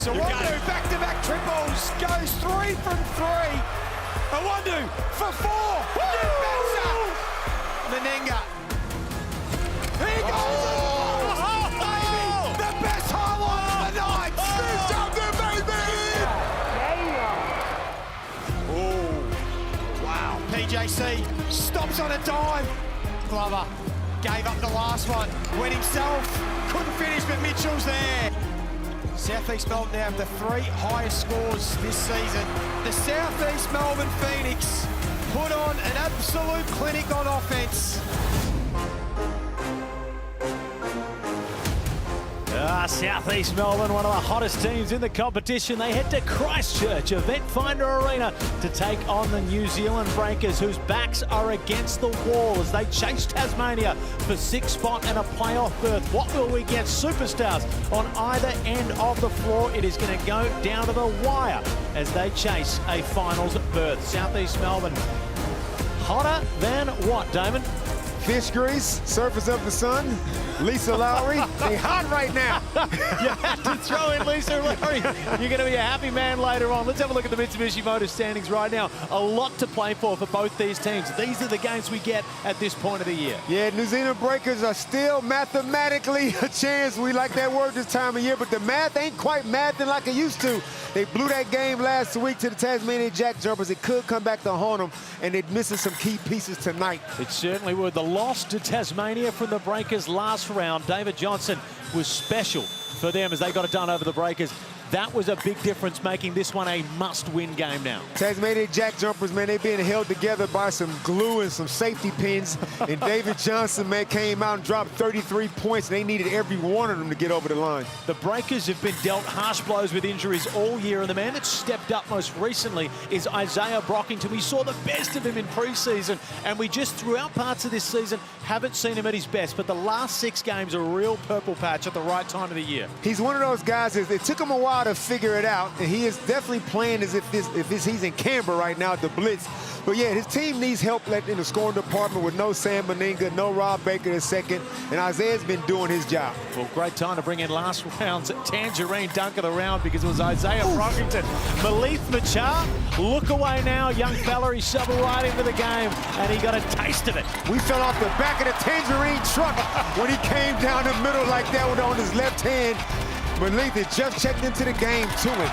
So Wandu, back-to-back triples, goes 3 from 3. Wandu for 4. Menenga. Here goes baby, the best highlight of the night. Oh, wow. PJC stops on a dime. Glover gave up the last one, went himself, couldn't finish, but Mitchell's there. South East Melbourne now have the 3 highest scores this season. The South East Melbourne Phoenix put on an absolute clinic on offense. South East Melbourne, one of the hottest teams in the competition. They head to Christchurch Event Finder Arena to take on the New Zealand Breakers, whose backs are against the wall as they chase Tasmania for 6th spot and a playoff berth. What will we get? Superstars on either end of the floor. It is going to go down to the wire as they chase a finals berth. South East Melbourne, hotter than what, Damon? Fish grease, surface of the sun, Lisa Lowry. They hot right now. You have to throw in Lisa Lowry. You're going to be a happy man later on. Let's have a look at the Mitsubishi Motors standings right now. A lot to play for both these teams. These are the games we get at this point of the year. Yeah, New Zealand Breakers are still mathematically a chance. We like that word this time of year, but the math ain't quite mathing like it used to. They blew that game last week to the Tasmania Jack Jumpers. It could come back to haunt them, and they're missing some key pieces tonight. It certainly would. The loss to Tasmania from the Breakers last round, David Johnson, was special for them as they got it done over the Breakers. That was a big difference, making this one a must-win game now. Tasmania Jack Jumpers, man, they're being held together by some glue and some safety pins. And David Johnson, man, came out and dropped 33 points. And they needed every one of them to get over the line. The Breakers have been dealt harsh blows with injuries all year, and the man that stepped up most recently is Isaiah Brockington. We saw the best of him in pre-season, and we just, throughout parts of this season, haven't seen him at his best. But the last 6 games, a real purple patch at the right time of the year. He's one of those guys, it took him a while to figure it out, and he is definitely playing as if he's in Canberra right now at the Blitz. But yeah, his team needs help in the scoring department with no Sam Meninga, no Rob Baker II, and Isaiah's been doing his job. Well, great time to bring in last round's tangerine dunk of the round, because it was Isaiah Brockington. Malith Machar, look away now, young fella. He shoveled right into the game, and he got a taste of it. We fell off the back of the tangerine truck when he came down the middle like that on his left hand. Malith had just checked into the game to him.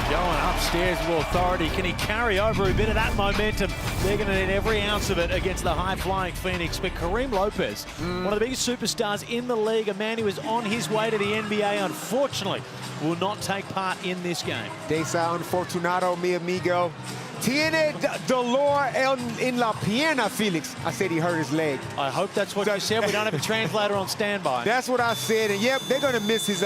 Going upstairs with authority. Can he carry over a bit of that momentum? They're going to need every ounce of it against the high-flying Phoenix. But Kareem Lopez, one of the biggest superstars in the league, a man who is on his way to the NBA, unfortunately, will not take part in this game. Desa Unfortunado, mi amigo. Tiene dolor en la pierna, Felix. I said he hurt his leg. I hope that's what you said. We don't have a translator on standby. That's what I said, and yep, they're going to miss his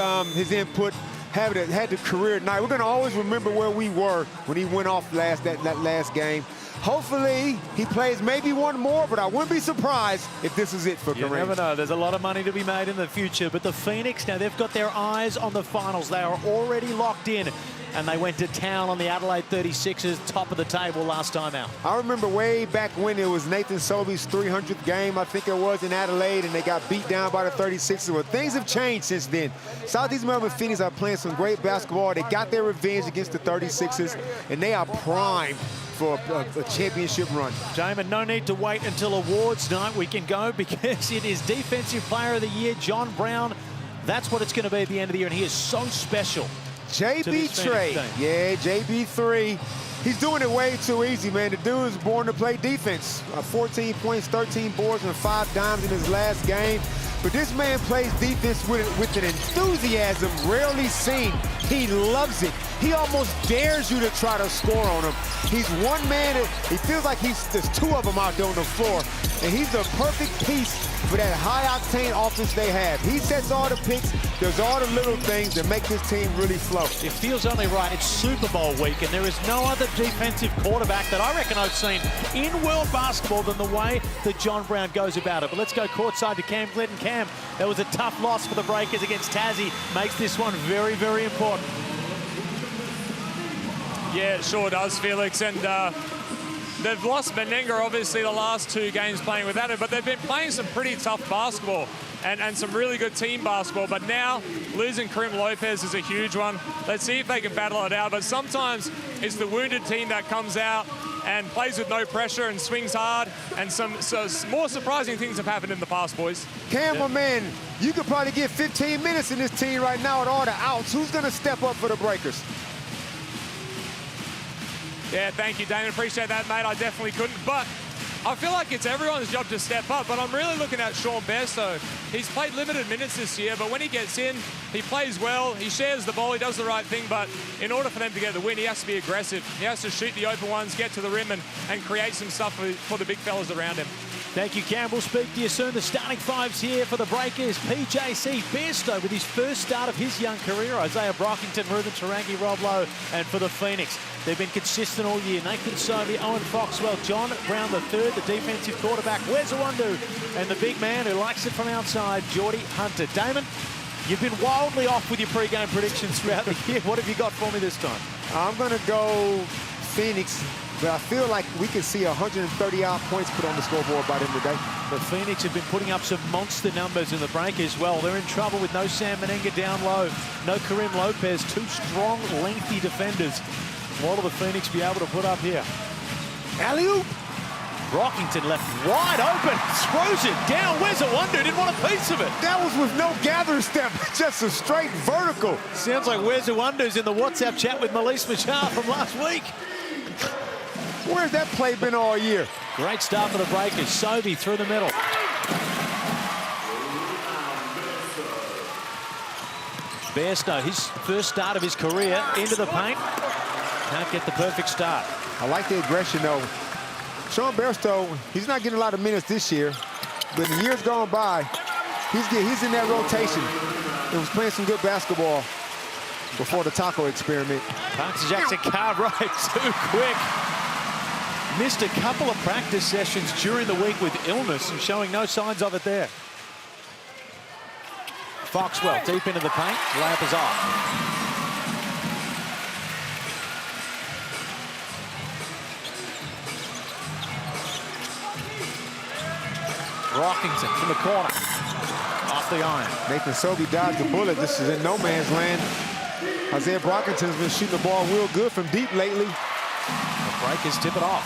input. Had the career night. We're going to always remember where we were when he went off that last game. Hopefully, he plays maybe one more, but I wouldn't be surprised if this is it for Kareem. You never know. There's a lot of money to be made in the future, but the Phoenix, now they've got their eyes on the finals. They are already locked in, and they went to town on the Adelaide 36ers, top of the table last time out. I remember way back when it was Nathan Sobey's 300th game, I think it was, in Adelaide, and they got beat down by the 36ers. Well, things have changed since then. Southeast Melbourne Phoenix are playing some great basketball. They got their revenge against the 36ers, and they are primed for a championship run. Damon, no need to wait until awards night. We can go because it is Defensive Player of the Year, John Brown. That's what it's going to be at the end of the year, and he is so special. JB Trey, yeah, JB3. He's doing it way too easy, man. The dude is born to play defense. 14 points, 13 boards, and 5 dimes in his last game. But this man plays defense with an enthusiasm rarely seen. He loves it. He almost dares you to try to score on him. He's one man, he feels like there's 2 of them out there on the floor. And he's the perfect piece for that high-octane offense they have. He sets all the picks, does all the little things that make this team really flow. It feels only right. It's Super Bowl week, and there is no other defensive quarterback that I reckon I've seen in world basketball than the way that John Brown goes about it. But let's go courtside to Cam Clinton. Cam, that was a tough loss for the Breakers against Tassie. Makes this one very, very important. Yeah, it sure does, Felix. And they've lost Meninga, obviously, the last 2 games playing without him, but they've been playing some pretty tough basketball. and some really good team basketball. But now losing Karim Lopez is a huge one. Let's see if they can battle it out. But sometimes it's the wounded team that comes out and plays with no pressure and swings hard. And some more surprising things have happened in the past, boys. Campbell, man, you could probably get 15 minutes in this team right now with all the outs. Who's going to step up for the Breakers? Yeah, thank you, Damon. Appreciate that, mate. I definitely couldn't. But I feel like it's everyone's job to step up, but I'm really looking at Sean Bairstow. He's played limited minutes this year, but when he gets in, he plays well, he shares the ball, he does the right thing, but in order for them to get the win, he has to be aggressive. He has to shoot the open ones, get to the rim, and create some stuff for the big fellas around him. Thank you, Cam. We'll speak to you soon. The starting fives here for the Breakers. PJC Bairstow with his first start of his young career. Isaiah Brockington, Ruben Tarangi, Rob Lowe, and for the Phoenix, they've been consistent all year. Nathan Sobey, Owen Foxwell, John Brown III, the defensive quarterback, Wes Awandu, and the big man who likes it from outside, Geordie Hunter. Damon, you've been wildly off with your pre-game predictions throughout the year. What have you got for me this time? I'm going to go Phoenix, but I feel like we can see 130-odd points put on the scoreboard by them today. The Phoenix have been putting up some monster numbers in the break as well. They're in trouble with no Sam Menenga down low, no Karim Lopez, two strong, lengthy defenders. What will the Phoenix be able to put up here? Alley-oop! Brockington left wide open, throws it down. Where's Awandu? Didn't want a piece of it. That was with no gather step, just a straight vertical. Sounds like Where's Awandu's in the WhatsApp chat with Melise Machar from last week. Where's that play been all year? Great start for the Breakers. Sobey through the middle. Bairstow, his first start of his career, into the paint. Can't get the perfect start. I like the aggression, though. Sean Bairstow, he's not getting a lot of minutes this year, but in years gone by, he's in that rotation. He was playing some good basketball before the taco experiment. Parks Jackson Cartwright too quick. Missed a couple of practice sessions during the week with illness and showing no signs of it there. Foxwell deep into the paint. Layup is off. Brockington from the corner. Off the iron. Nathan Sobey dodged the bullet. This is in no man's land. Isaiah Brockington's been shooting the ball real good from deep lately. The Breakers tip it off.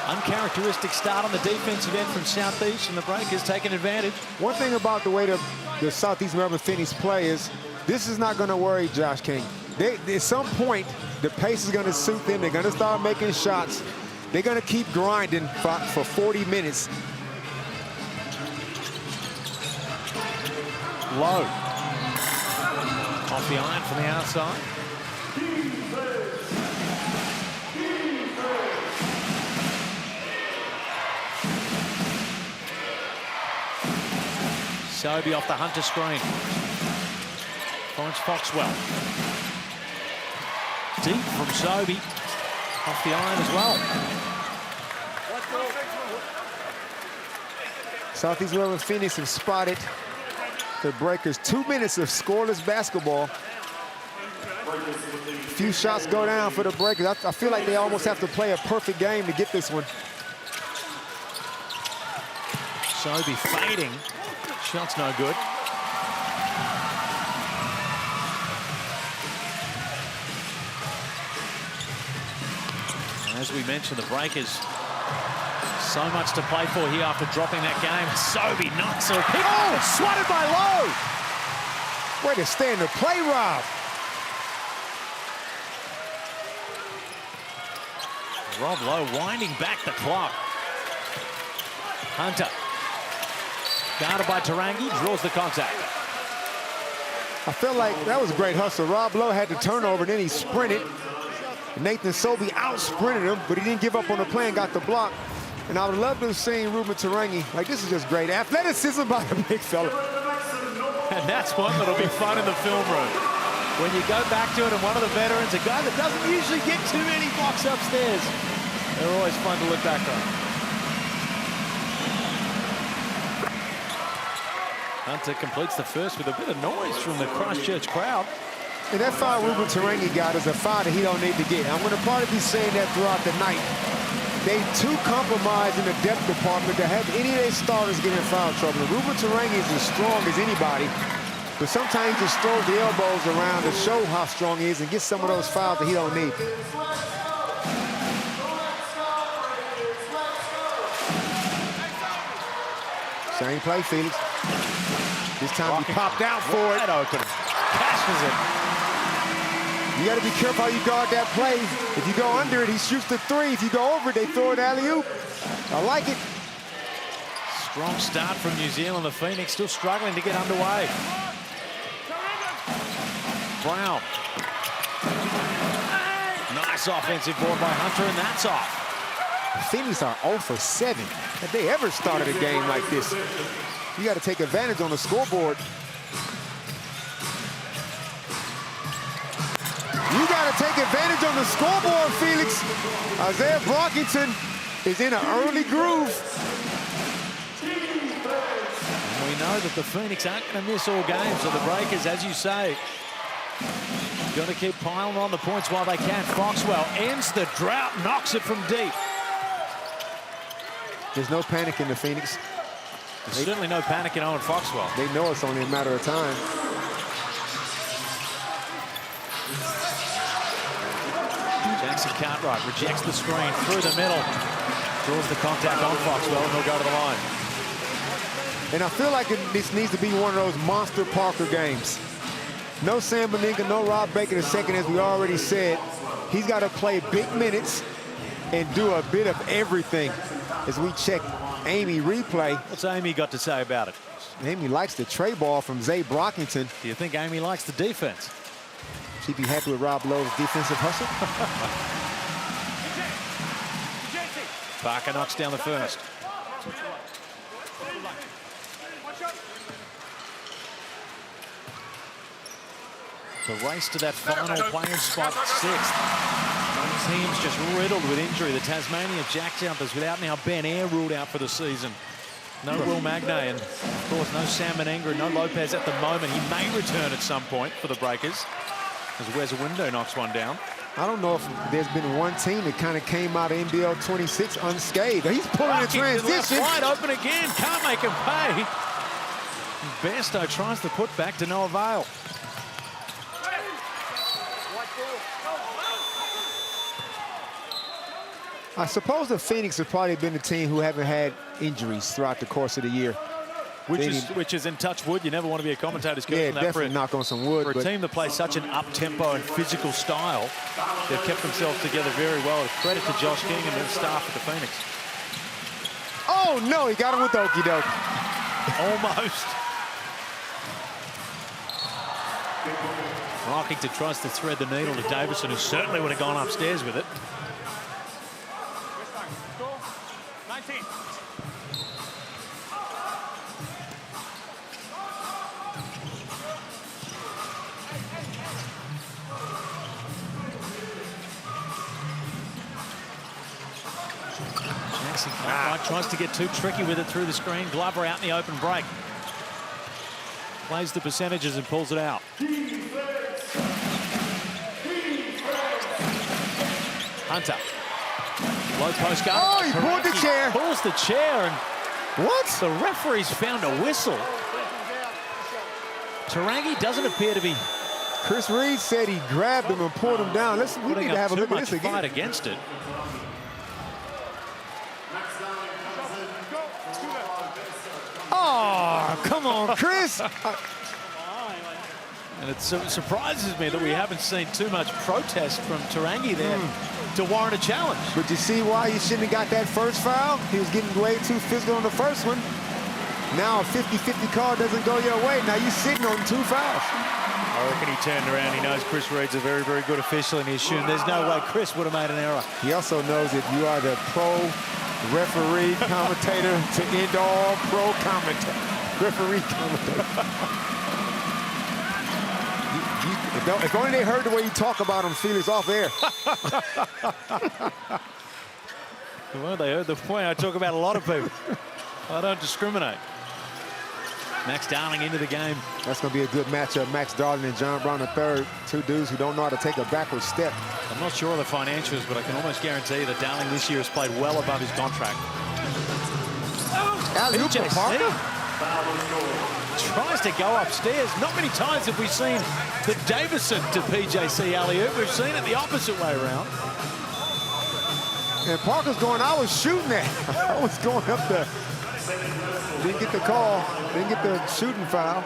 Uncharacteristic start on the defensive end from Southeast, and the Breakers taking advantage. One thing about the way the Southeast Melbourne Phoenix play is this is not going to worry Josh King. At some point, the pace is going to suit them. They're going to start making shots. They're going to keep grinding for 40 minutes. Low. Off the iron from the outside. Sobey off the Hunter screen. Finds Foxwell. Deep from Sobey. Off the iron as well. Southeast Melbourne Phoenix have spotted the Breakers. 2 minutes of scoreless basketball. A few shots go down for the Breakers. I feel like they almost have to play a perfect game to get this one. Sobey fading. Shot's no good. As we mentioned, the Breakers, so much to play for here after dropping that game. Sobey knocks it. Oh, swatted by Lowe. Way to stay in the play, Rob. Rob Lowe winding back the clock. Hunter. Guarded by Tarangi, draws the contact. I feel like that was a great hustle. Rob Lowe had the turnover, then he sprinted. Nathan Sobey out-sprinted him, but he didn't give up on the play and got the block. And I would love to have seen Ruben Tarangi. Like, this is just great athleticism by the big fella. And that's one that'll be fun in the film room. When you go back to it and one of the veterans, a guy that doesn't usually get too many blocks upstairs, they're always fun to look back on. Hunter completes the first with a bit of noise from the Christchurch crowd. And that foul Ruben Tarangi got is a foul that he don't need to get. I'm going to probably be saying that throughout the night. They too compromised in the depth department to have any of their starters get in foul trouble. Ruben Tarangi is as strong as anybody, but sometimes he just throws the elbows around to show how strong he is and get some of those fouls that he don't need. Same play, Felix. This time he popped out for it. Open. Cashes it. You got to be careful how you guard that play. If you go under it, he shoots the three. If you go over it, they throw it alley-oop. I like it. Strong start from New Zealand. The Phoenix still struggling to get underway. Brown. Nice offensive board by Hunter, and that's off. Phoenix are 0 for 7. Have they ever started a game like this? You got to take advantage on the scoreboard. You got to take advantage on the scoreboard, Felix. Isaiah Brockington is in an early groove. And we know that the Phoenix aren't going to miss all games, so the Breakers, as you say, got to keep piling on the points while they can. Foxwell ends the drought, knocks it from deep. There's no panic in the Phoenix. There's certainly no panic in Owen Foxwell. They know it's only a matter of time. Jackson Cartwright rejects the screen through the middle. Draws the contact on Foxwell, and he'll go to the line. And I feel like this needs to be one of those Monster Parker games. No Sam Meninga, no Rob Baker II, as we already said. He's got to play big minutes and do a bit of everything. As we check Amy replay. What's Amy got to say about it? Amy likes the tray ball from Zay Brockington. Do you think Amy likes the defense? She'd be happy with Rob Lowe's defensive hustle. Parker knocks down the first. The race to that final playing spot, 6th. Teams just riddled with injury. The Tasmania Jackjumpers without now Ben Air ruled out for the season. No Will Magnay, and of course no Sam Meninga and no Lopez at the moment. He may return at some point for the Breakers as Wes Window knocks one down. I don't know if there's been one team that kind of came out of NBL26 unscathed. He's pulling the transition. Wide open again, can't make him pay. Bairstow tries to put back to no avail. I suppose the Phoenix have probably been the team who haven't had injuries throughout the course of the year. Which is in touch wood. You never want to be a commentator's coach. Yeah, definitely knock on some wood. For a team that plays such an up-tempo and physical style, they've kept themselves together very well. Credit to Josh King and the staff at the Phoenix. Oh, no, he got him with the okey doke. Almost. Rockington tries to thread the needle to Davison, who certainly would have gone upstairs with it. 19. Jackson tries to get too tricky with it through the screen. Glover out in the open break. Plays the percentages and pulls it out. Hunter. Low post guard. Oh, he pulled the chair. Pulls the chair, and what? The referee's found a whistle. Tarangi doesn't appear to be. Chris Reed said he grabbed him and pulled him down. We need to have a look at this again. Fight against it. Oh, come on, Chris. And it surprises me that we haven't seen too much protest from Tarangi there to warrant a challenge. But you see why he shouldn't have got that first foul? He was getting way too physical on the first one. Now a 50-50 call doesn't go your way. Now you're sitting on 2 fouls. I reckon he turned around. He knows Chris Reed's a very, very good official, and he assumed there's no way Chris would have made an error. He also knows that you are the pro referee commentator to end all pro commentator. Referee commentator. If only they heard the way you talk about him, Felix, off air. Well, they heard the way I talk about a lot of people. I don't discriminate. Max Darling into the game. That's going to be a good matchup. Max Darling and John Brown III, 2 dudes who don't know how to take a backward step. I'm not sure of the financials, but I can almost guarantee that Darling this year has played well above his contract. Alley-oop for Parker? Tries to go upstairs. Not many times have we seen the Davison to PJC alley-oop. We've seen it the opposite way around. And Parker's going, I was shooting that. I was going up there. Didn't get the call. Didn't get the shooting foul.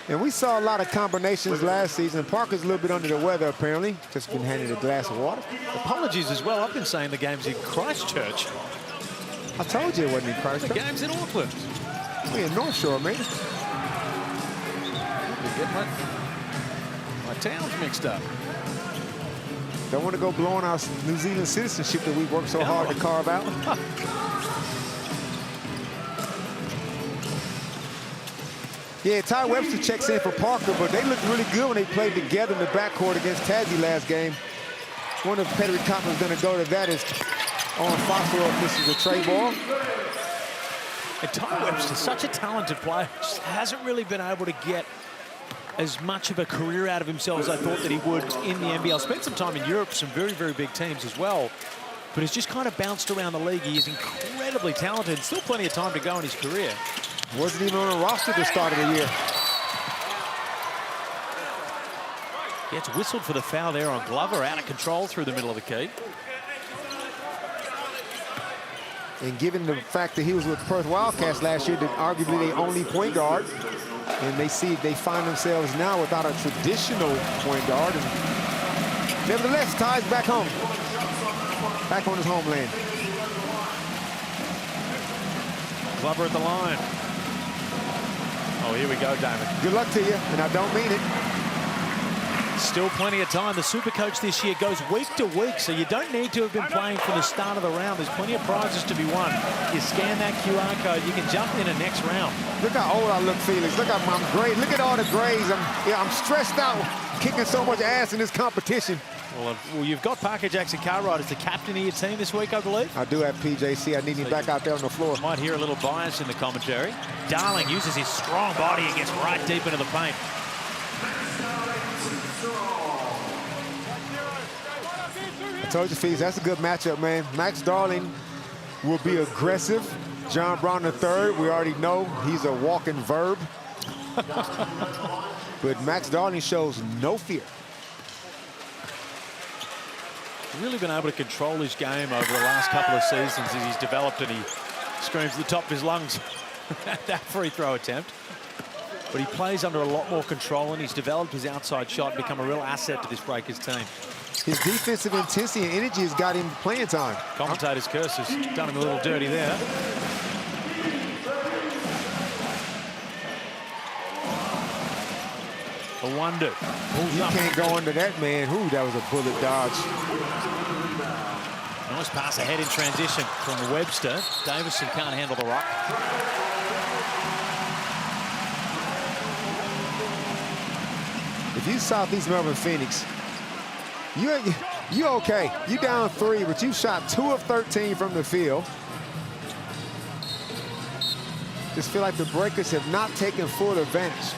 And we saw a lot of combinations last season. Parker's a little bit under the weather, apparently. Just been handed a glass of water. Apologies as well. I've been saying the game's in Christchurch. I told you it wasn't in Christchurch. The game's in Auckland. We're in North Shore, man. Get my towns mixed up. Don't want to go blowing our New Zealand citizenship that we worked so hard to carve out. Yeah, Ty Webster checks in for Parker, but they looked really good when they played together in the backcourt against Tassie last game. One of Pedrick Coppman's going to go to that is on Foster if this is a trade ball. And Ty Webster's such a talented player, just hasn't really been able to get as much of a career out of himself as I thought that he would in the NBL. Spent some time in Europe, some very, very big teams as well, but he's just kind of bounced around the league. He is incredibly talented, still plenty of time to go in his career. Wasn't even on a roster at the start of the year. Gets whistled for the foul there on Glover, out of control through the middle of the key. And given the fact that he was with Perth Wildcats last year, that arguably the only point guard, and they find themselves now without a traditional point guard. And nevertheless, Ty's back home, back on his homeland. Glover at the line. Oh, here we go, Damon. Good luck to you, and I don't mean it. Still plenty of time. The Supercoach this year goes week to week, so you don't need to have been playing from the start of the round. There's plenty of prizes to be won. You scan that QR code, you can jump in the next round. Look how old I look, Felix. Look, I'm great. Look at all the grades. I'm stressed out kicking so much ass in this competition. Well, you've got Parker Jackson-Cartwright as the captain of your team this week, I believe. I do have PJC. I need him back out there on the floor. Might hear a little bias in the commentary. Darling uses his strong body and gets right deep into the paint. I told you, Felix, that's a good matchup, man. Max Darling will be aggressive. John Brown III, we already know he's a walking verb. But Max Darling shows no fear. He's really been able to control his game over the last couple of seasons as he's developed, and he screams at the top of his lungs at that free throw attempt. But he plays under a lot more control, and he's developed his outside shot and become a real asset to this Breakers team. His defensive intensity and energy has got him playing time. Commentator's curse has done him a little dirty there. A wonder. You can't go under that, man. Ooh, that was a bullet dodge. Nice pass ahead in transition from Webster. Davison can't handle the rock. If you Southeast Melbourne Phoenix, you okay. You down 3, but you shot 2 of 13 from the field. Just feel like the Breakers have not taken full advantage.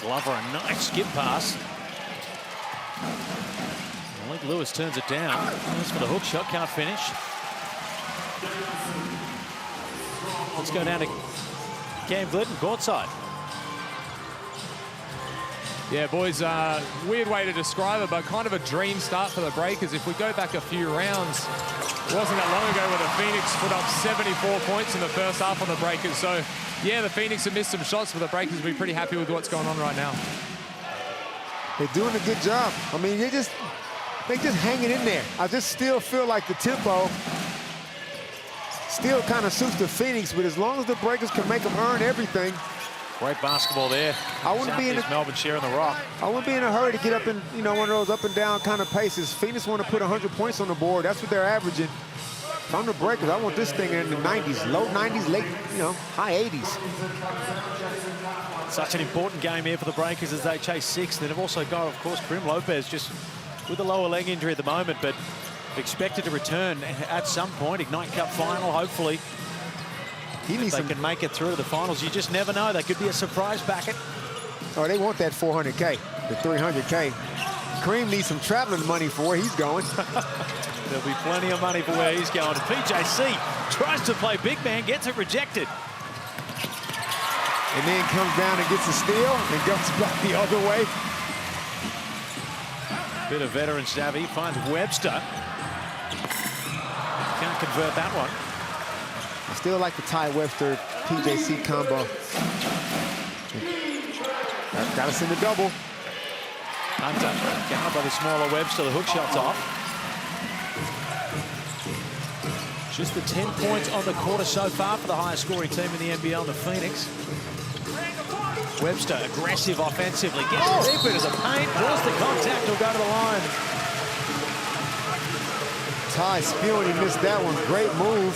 Glover, a nice skip pass. Malik Lewis turns it down. Goes for the hook shot, can't finish. Let's go down to Cam Glidden, courtside. Yeah, boys, weird way to describe it, but kind of a dream start for the Breakers. If we go back a few rounds, it wasn't that long ago where the Phoenix put up 74 points in the first half on the Breakers. So, yeah, the Phoenix have missed some shots, but the Breakers will be pretty happy with what's going on right now. They're doing a good job. I mean, they're just hanging in there. I just still feel like the tempo still kind of suits the Phoenix, but as long as the Breakers can make them earn everything. Great basketball there. I wouldn't be in Melbourne sharing the rock. I wouldn't be in a hurry to get up in, one of those up and down kind of paces. Phoenix want to put 100 points on the board. That's what they're averaging. If I'm the Breakers, I want this thing in the 90s, low 90s, late, high 80s. Such an important game here for the Breakers as they chase 6th. Then they've also got, of course, Prim Lopez just with a lower leg injury at the moment, but expected to return at some point. Ignite Cup final, hopefully. They can make it through to the finals. You just never know. They could be a surprise packet. Oh, they want that 400K, the 300K. Kareem needs some traveling money for where he's going. There'll be plenty of money for where he's going. PJC tries to play big man, gets it rejected. And then comes down and gets a steal and goes back the other way. Bit of veteran savvy, finds Webster. Can't convert that one. I still like the Ty Webster PJC combo. Got us in the double. Hunter, countered by the smaller Webster, the hook shot's off. Just the 10 points on the quarter so far for the highest scoring team in the NBL, the Phoenix. Webster, aggressive offensively, gets deep into the paint, draws the contact, will go to the line. Ty spewing, he missed that one. Great move.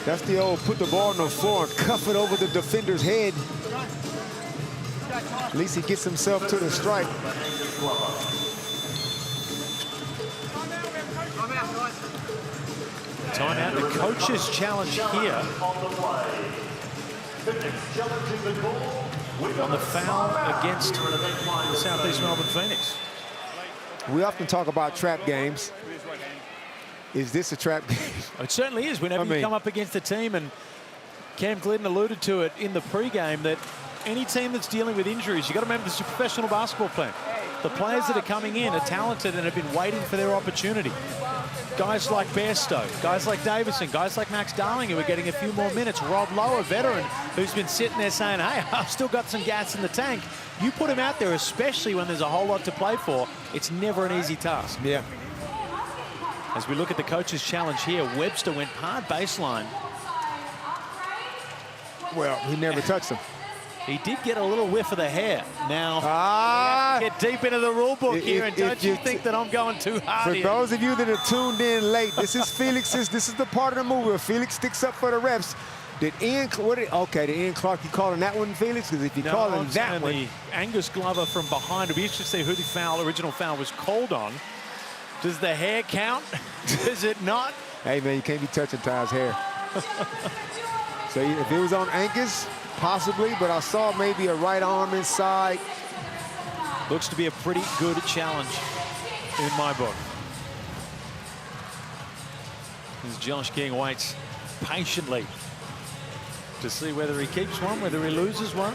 That's the old put the ball on the floor and cuff it over the defender's head. At least he gets himself to the strike. Timeout, the coach's challenge here. On the foul against the Southeast Melbourne Phoenix. We often talk about trap games. Is this a trap game? It certainly is. Whenever you come up against a team, and Cam Glidden alluded to it in the pregame, that any team that's dealing with injuries, you've got to remember this is a professional basketball plan. The players that are coming in are talented and have been waiting for their opportunity. Guys like Bairstow, guys like Davison, guys like Max Darling who are getting a few more minutes. Rob Lowe, a veteran who's been sitting there saying, hey, I've still got some gas in the tank. You put him out there, especially when there's a whole lot to play for, it's never an easy task. Yeah. As we look at the coach's challenge here, Webster went hard baseline. Well, he never touched him. He did get a little whiff of the hair. Now, get deep into the rule book here, and don't you think that I'm going too hard For here. those of you that are tuned in late, this is Felix's, this is the part of the movie where Felix sticks up for the refs. Did Ian, okay, did Ian Clark, you calling that one, Felix? Because if you call him that one. The Angus Glover from behind, it'll be interesting to see who the original foul was called on. Does the hair count? Does it not? Hey, man, you can't be touching Ty's hair. So if it was on Angus, possibly, but I saw maybe a right arm inside. Looks to be a pretty good challenge in my book. As Josh King waits patiently to see whether he keeps one, whether he loses one.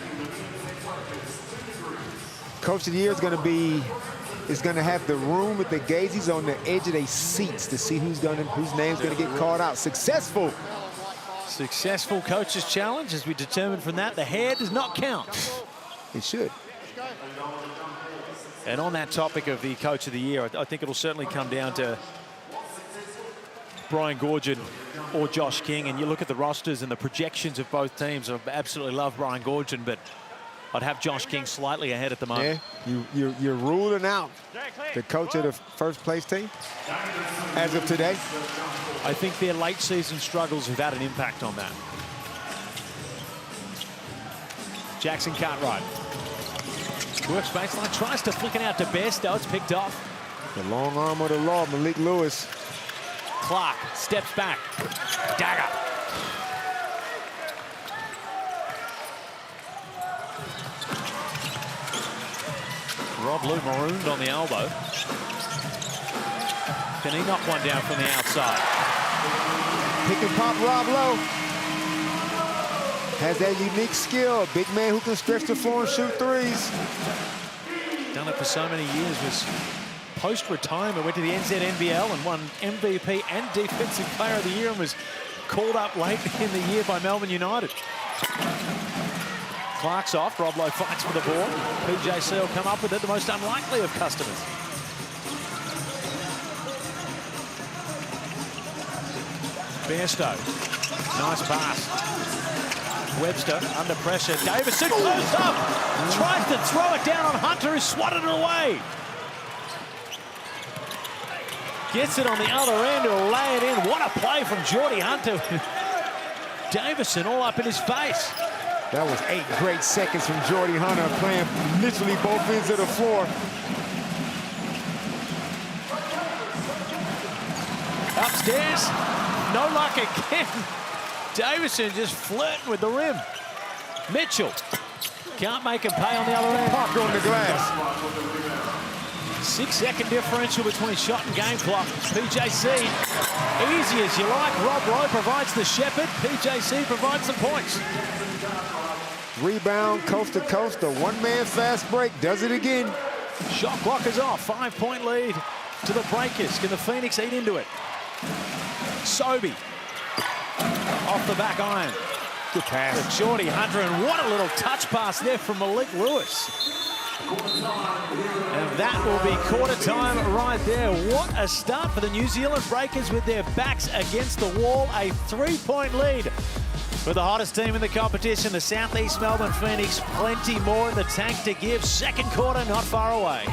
Coach of the Year is going to have the room with the gazies on the edge of their seats to see whose name's going to get called out. Successful Coach's challenge, as we determined from that, the hair does not count. It should. And on that topic of the Coach of the Year, I think it'll certainly come down to Brian Goorjian or Josh King. And you look at the rosters and the projections of both teams. I absolutely love Brian Goorjian, but I'd have Josh King slightly ahead at the moment. Yeah, you're ruling out the coach of the first place team as of today. I think their late season struggles have had an impact on that. Jackson Cartwright works baseline, tries to flick it out to Bairstow. It's picked off. The long arm of the law, Malik Lewis. Clark steps back. Dagger. Rob Lou marooned on the elbow. Can he knock one down from the outside? Pick and pop Rob Lowe. Has that unique skill. Big man who can stretch the floor and shoot threes. Done it for so many years. Was post-retirement, went to the NBL and won MVP and Defensive Player of the Year, and was called up late in the year by Melbourne United. Clark's off. Rob Lowe fights for the ball. PJC will come up with it, the most unlikely of customers. Bairstow. Nice pass. Webster under pressure. Davison closed up. Tries to throw it down on Hunter, who swatted it away. Gets it on the other end to lay it in. What a play from Geordie Hunter. Davison all up in his face. That was 8 great seconds from Geordie Hunter, playing literally both ends of the floor. Upstairs, no luck again. Davison just flirting with the rim. Mitchell can't make him pay on the other end. Popped on the glass. 6-second differential between shot and game clock. PJC, easy as you like. Rob Rowe provides the shepherd. PJC provides the points. Rebound, coast to coast. A one-man fast break does it again. Shot clock is off. 5-point lead to the Breakers. Can the Phoenix eat into it? Sobey off the back iron. Good pass. To Geordie Hunter, and what a little touch pass there from Malik Lewis. And that will be quarter time right there. What a start for the New Zealand Breakers with their backs against the wall. A 3-point lead for the hottest team in the competition, the Southeast Melbourne Phoenix. Plenty more in the tank to give. Second quarter not far away.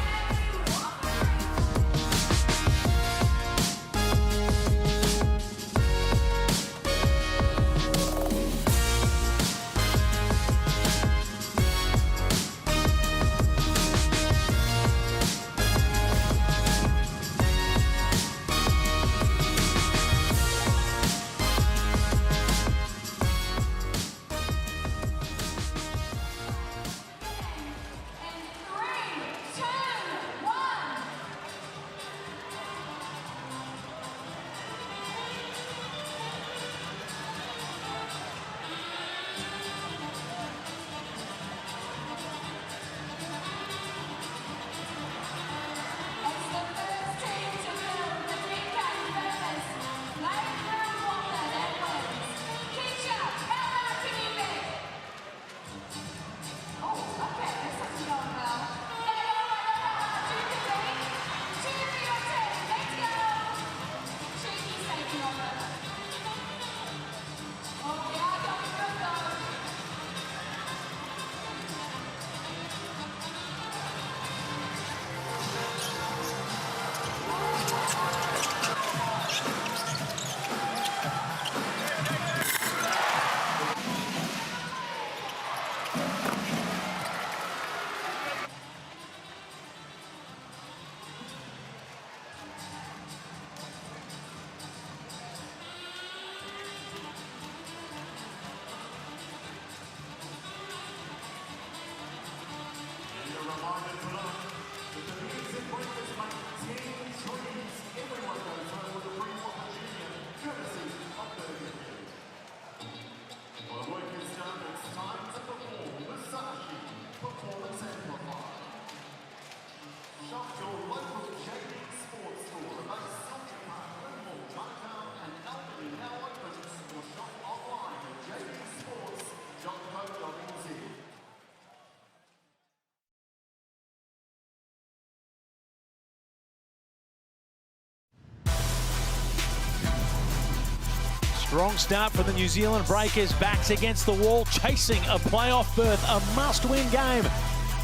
Strong start for the New Zealand Breakers. Backs against the wall, chasing a playoff berth, a must-win game.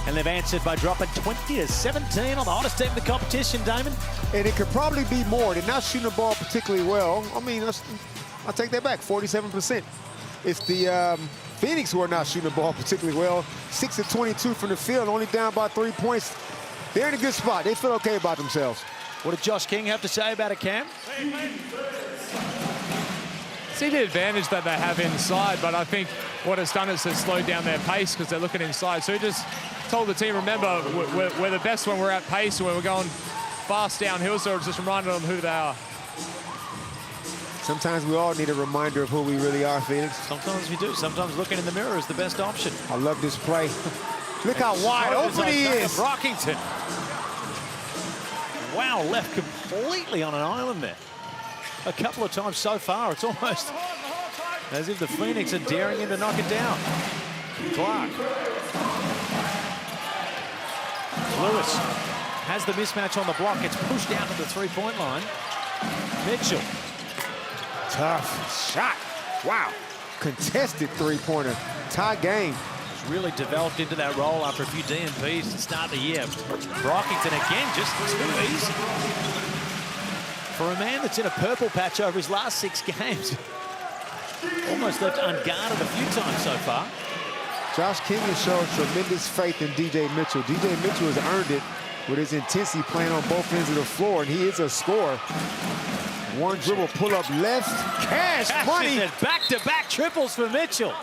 And they've answered by dropping 20-17 on the hottest team in the competition, Damon. And it could probably be more. They're not shooting the ball particularly well. I mean, I'll take that back, 47%. It's the Phoenix who are not shooting the ball particularly well. 6 of 22 from the field, only down by 3 points. They're in a good spot. They feel okay about themselves. What did Josh King have to say about it, Cam? See the advantage that they have inside, but I think what it's done is it's slowed down their pace because they're looking inside. So he just told the team, remember, we're the best when we're at pace, when we're going fast downhill, so it's just reminding them who they are. Sometimes we all need a reminder of who we really are, Phoenix. Sometimes we do. Sometimes looking in the mirror is the best option. I love this play. Look how wide open he is. Brockington. Wow, left completely on an island there. A couple of times so far, it's almost as if the Phoenix are daring him to knock it down. Clark. Lewis has the mismatch on the block. It's pushed out to the three-point line. Mitchell. Tough shot. Wow. Contested three-pointer. Tie game. It's really developed into that role after a few DNPs to start the year. Brockington again, just too easy. For a man that's in a purple patch over his last 6 games, almost left unguarded a few times so far. Josh King has shown tremendous faith in DJ Mitchell. DJ Mitchell has earned it with his intensity playing on both ends of the floor, and he is a scorer. One dribble, pull up left, cash money. Back-to-back triples for Mitchell.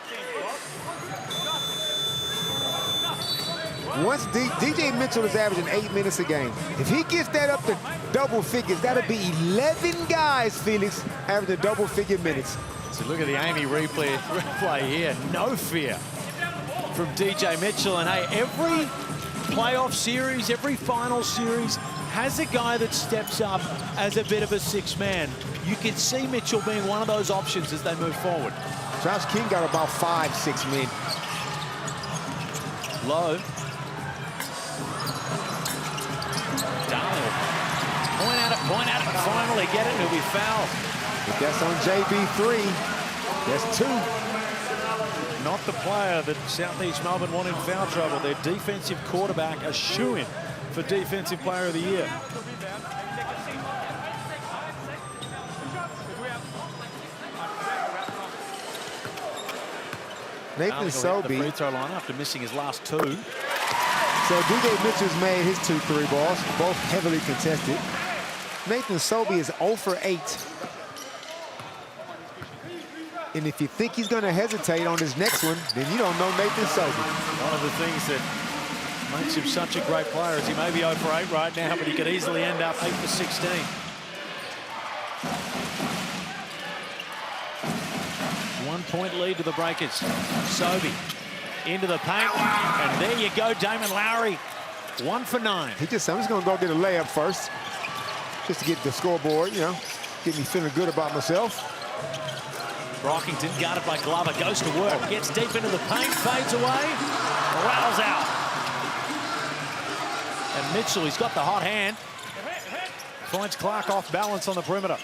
Once DJ Mitchell is averaging 8 minutes a game. If he gets that up to double figures, that'll be 11 guys, Felix, averaging double-figure minutes. So look at the Amy replay here. No fear from DJ Mitchell. And hey, every playoff series, every final series has a guy that steps up as a bit of a six-man. You can see Mitchell being one of those options as they move forward. Josh King got about 5-6 men. Low. Darling. Point out, finally get it, he'll be fouled. If that's on JB3, that's 2. Not the player that Southeast Melbourne want in foul trouble. Their defensive quarterback, a shoo-in for Defensive Player of the Year. Nathan Sobey. The free throw line after missing his last 2. So DJ Mitchell's made his 2 3-balls, both heavily contested. Nathan Sobey is 0 for 8. And if you think he's going to hesitate on his next one, then you don't know Nathan Sobey. One of the things that makes him such a great player is he may be 0 for 8 right now, but he could easily end up 8 for 16. One-point lead to the Breakers. Sobey into the paint, and there you go, Damon Lowry, 1 for 9. I'm just going to go get a layup first, just to get the scoreboard, you know, get me feeling good about myself. Brockington, guarded by Glover, goes to work, gets deep into the paint, fades away, rattles out. And Mitchell, he's got the hot hand, finds Clark off balance on the perimeter.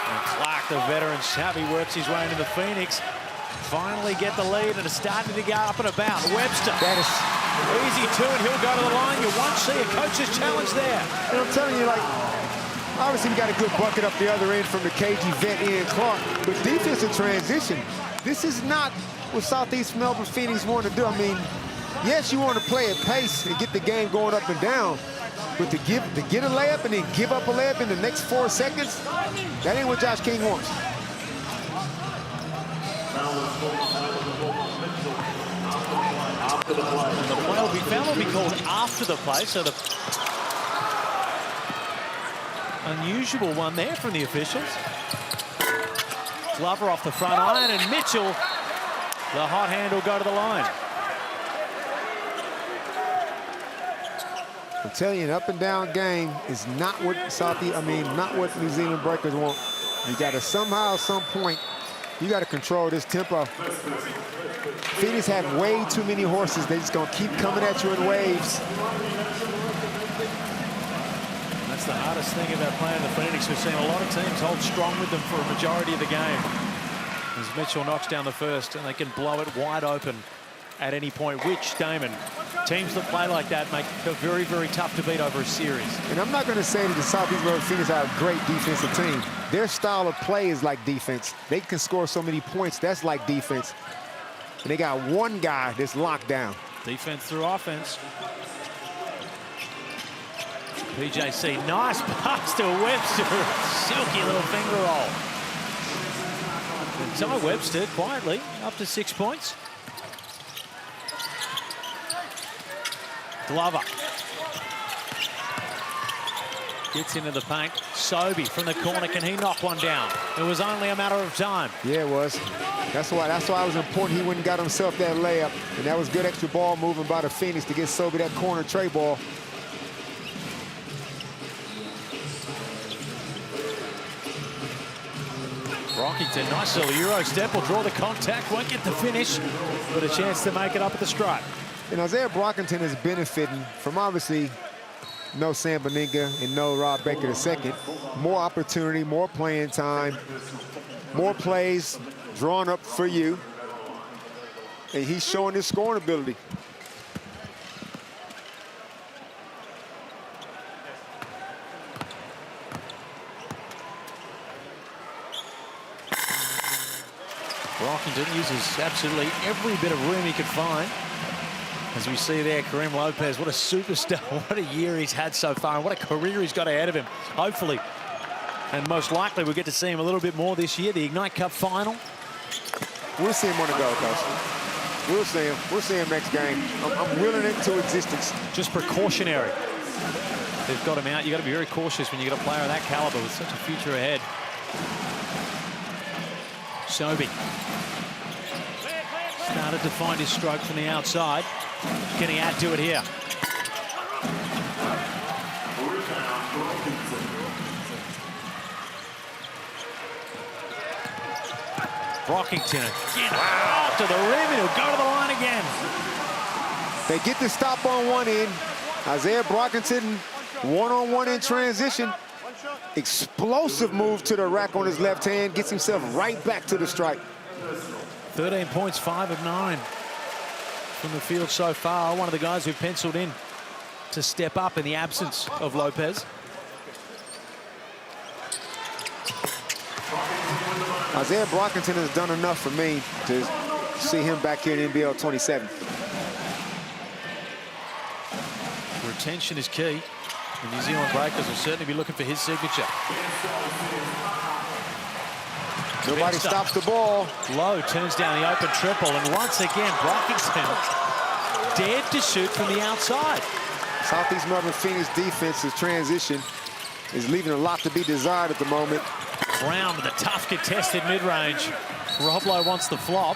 And Clark, the veteran, savvy, works his way into the Phoenix. Finally get the lead, and it's starting to go up and about. Webster, That is easy 2, and he'll go to the line. You won't see a coach's challenge there. And I'm telling you, like, obviously we got a good bucket up the other end from the KG vet Ian Clark, but defensive transition, this is not what Southeast Melbourne Phoenix want to do. I mean, yes, you want to play at pace and get the game going up and down, but to get a layup and then give up a layup in the next 4 seconds, that ain't what Josh King wants. And the play will be foul, will be called after the play, so the unusual one there from the officials. Glover off the front iron, and Mitchell, the hot hand, will go to the line. I'm telling you, an up and down game is not what not what New Zealand Breakers want. You got to somehow, at some point, you got to control this tempo. Phoenix have way too many horses. They're just going to keep coming at you in waves. That's the hardest thing about playing the Phoenix. We've seen a lot of teams hold strong with them for a majority of the game. As Mitchell knocks down the first, and they can blow it wide open at any point, which, Damon, teams that play like that make it very, very tough to beat over a series. And I'm not going to say that the Southeast Melbourne Phoenix are a great defensive team. Their style of play is like defense. They can score so many points. That's like defense. And they got one guy that's locked down. Defense through offense. PJC, nice pass to Webster. Silky little finger roll. And Ty Webster quietly up to 6 points. Glover gets into the paint. Sobey from the corner, can he knock one down? It was only a matter of time. Yeah, it was. That's why it was important he went and got himself that layup. And that was good extra ball movement by the Phoenix to get Sobey that corner tray ball. Brockington, nice little Euro step, will draw the contact, won't get the finish, but a chance to make it up at the stripe. And Isaiah Brockington is benefiting from obviously no Sam Beninga and no Rob Baker II. More opportunity, more playing time, more plays drawn up for you. And he's showing his scoring ability. Washington uses absolutely every bit of room he could find. As we see there, Kareem Lopez, what a superstar, what a year he's had so far, and what a career he's got ahead of him. Hopefully, and most likely, we'll get to see him a little bit more this year, the Ignite Cup final. We'll see him on the Gold Coast. We'll see him. We'll see him next game. I'm willing it to existence. Just precautionary. They've got him out. You've got to be very cautious when you get a player of that caliber with such a future ahead. Sobey started to find his stroke from the outside. Can he add to it here? Brockington again. Wow. To the rim, he'll go to the line again. They get the stop on one end. Isaiah Brockington, one-on-one in transition. Explosive move to the rack on his left hand. Gets himself right back to the strike. 13 points, 5 of 9 from the field so far. One of the guys who penciled in to step up in the absence of Lopez. Isaiah Brockington has done enough for me to see him back here in NBL 27. Retention is key. The New Zealand Breakers will certainly be looking for his signature. Nobody stops the ball. Lowe turns down the open triple, and once again, Brockington dared to shoot from the outside. Southeast Melbourne Phoenix defense's transition is leaving a lot to be desired at the moment. Brown with a tough contested mid-range. Rob Lowe wants the flop.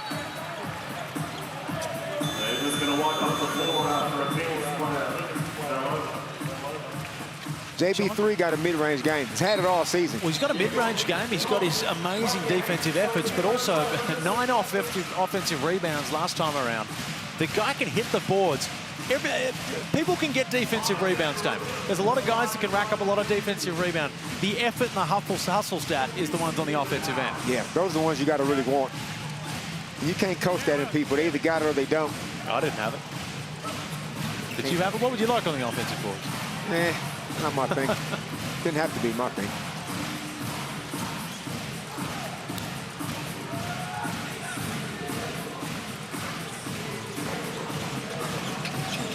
JB3 got a mid-range game. He's had it all season. Well, he's got a mid-range game. He's got his amazing defensive efforts, but also 9 offensive rebounds last time around. The guy can hit the boards. People can get defensive rebounds, Dave. There's a lot of guys that can rack up a lot of defensive rebound. The effort and the hustle stat is the ones on the offensive end. Yeah, those are the ones you got to really want. You can't coach that in people. They either got it or they don't. I didn't have it. Did you have it? What would you like on the offensive boards? Not my thing. Didn't have to be my thing.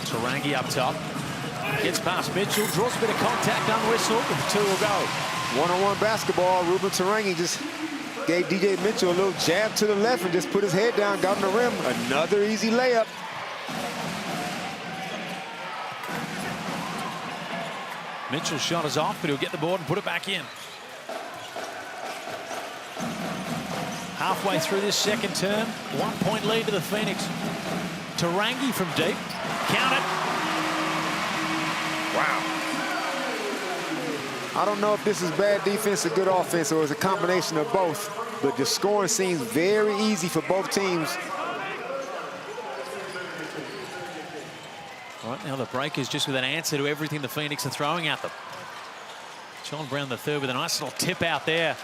Tarangi up top. Gets past Mitchell, draws a bit of contact, unwhistled, and 2 will go. One-on-one basketball. Ruben Tarangi just gave DJ Mitchell a little jab to the left and just put his head down, got on the rim. Another easy layup. Mitchell's shot is off, but he'll get the board and put it back in. Halfway through this second term, 1-point lead to the Phoenix. Tarangi from deep. Count it. Wow. I don't know if this is bad defense or good offense, or it's a combination of both, but the scoring seems very easy for both teams. Right now, the Breakers just with an answer to everything the Phoenix are throwing at them. John Brown III with a nice little tip out there.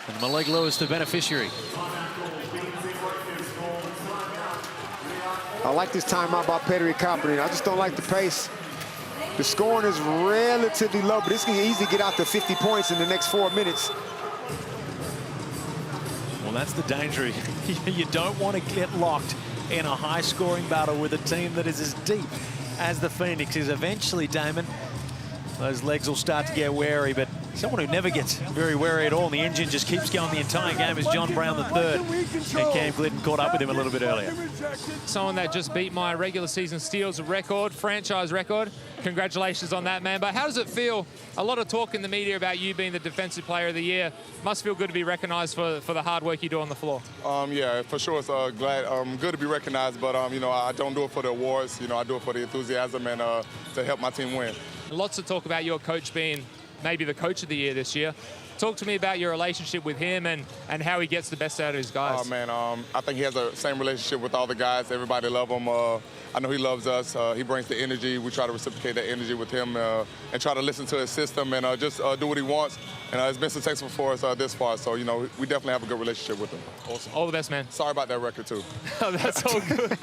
And Malik Lewis, the beneficiary. I like this timeout by Petri Copperding. I just don't like the pace. The scoring is relatively low, but this can easily get out to 50 points in the next 4 minutes. Well, that's the danger. You don't want to get locked in a high-scoring battle with a team that is as deep as the Phoenix is. Eventually, Damon, those legs will start to get wary, but someone who never gets very wary at all, and the engine just keeps going the entire game, is John Brown III. And Cam Glidden caught up with him a little bit earlier. Someone that just beat my regular season steals record, franchise record. Congratulations on that, man. But how does it feel? A lot of talk in the media about you being the defensive player of the year. Must feel good to be recognized for the hard work you do on the floor. Yeah, for sure. It's good to be recognized, but you know, I don't do it for the awards. You know, I do it for the enthusiasm and to help my team win. Lots of talk about your coach being maybe the coach of the year this year. Talk to me about your relationship with him and how he gets the best out of his guys. Oh, man, I think he has the same relationship with all the guys. Everybody love him. I know he loves us. He brings the energy. We try to reciprocate that energy with him and try to listen to his system and just do what he wants. And it's been successful for us this far. So, you know, we definitely have a good relationship with him. Awesome. All the best, man. Sorry about that record, too. That's all good.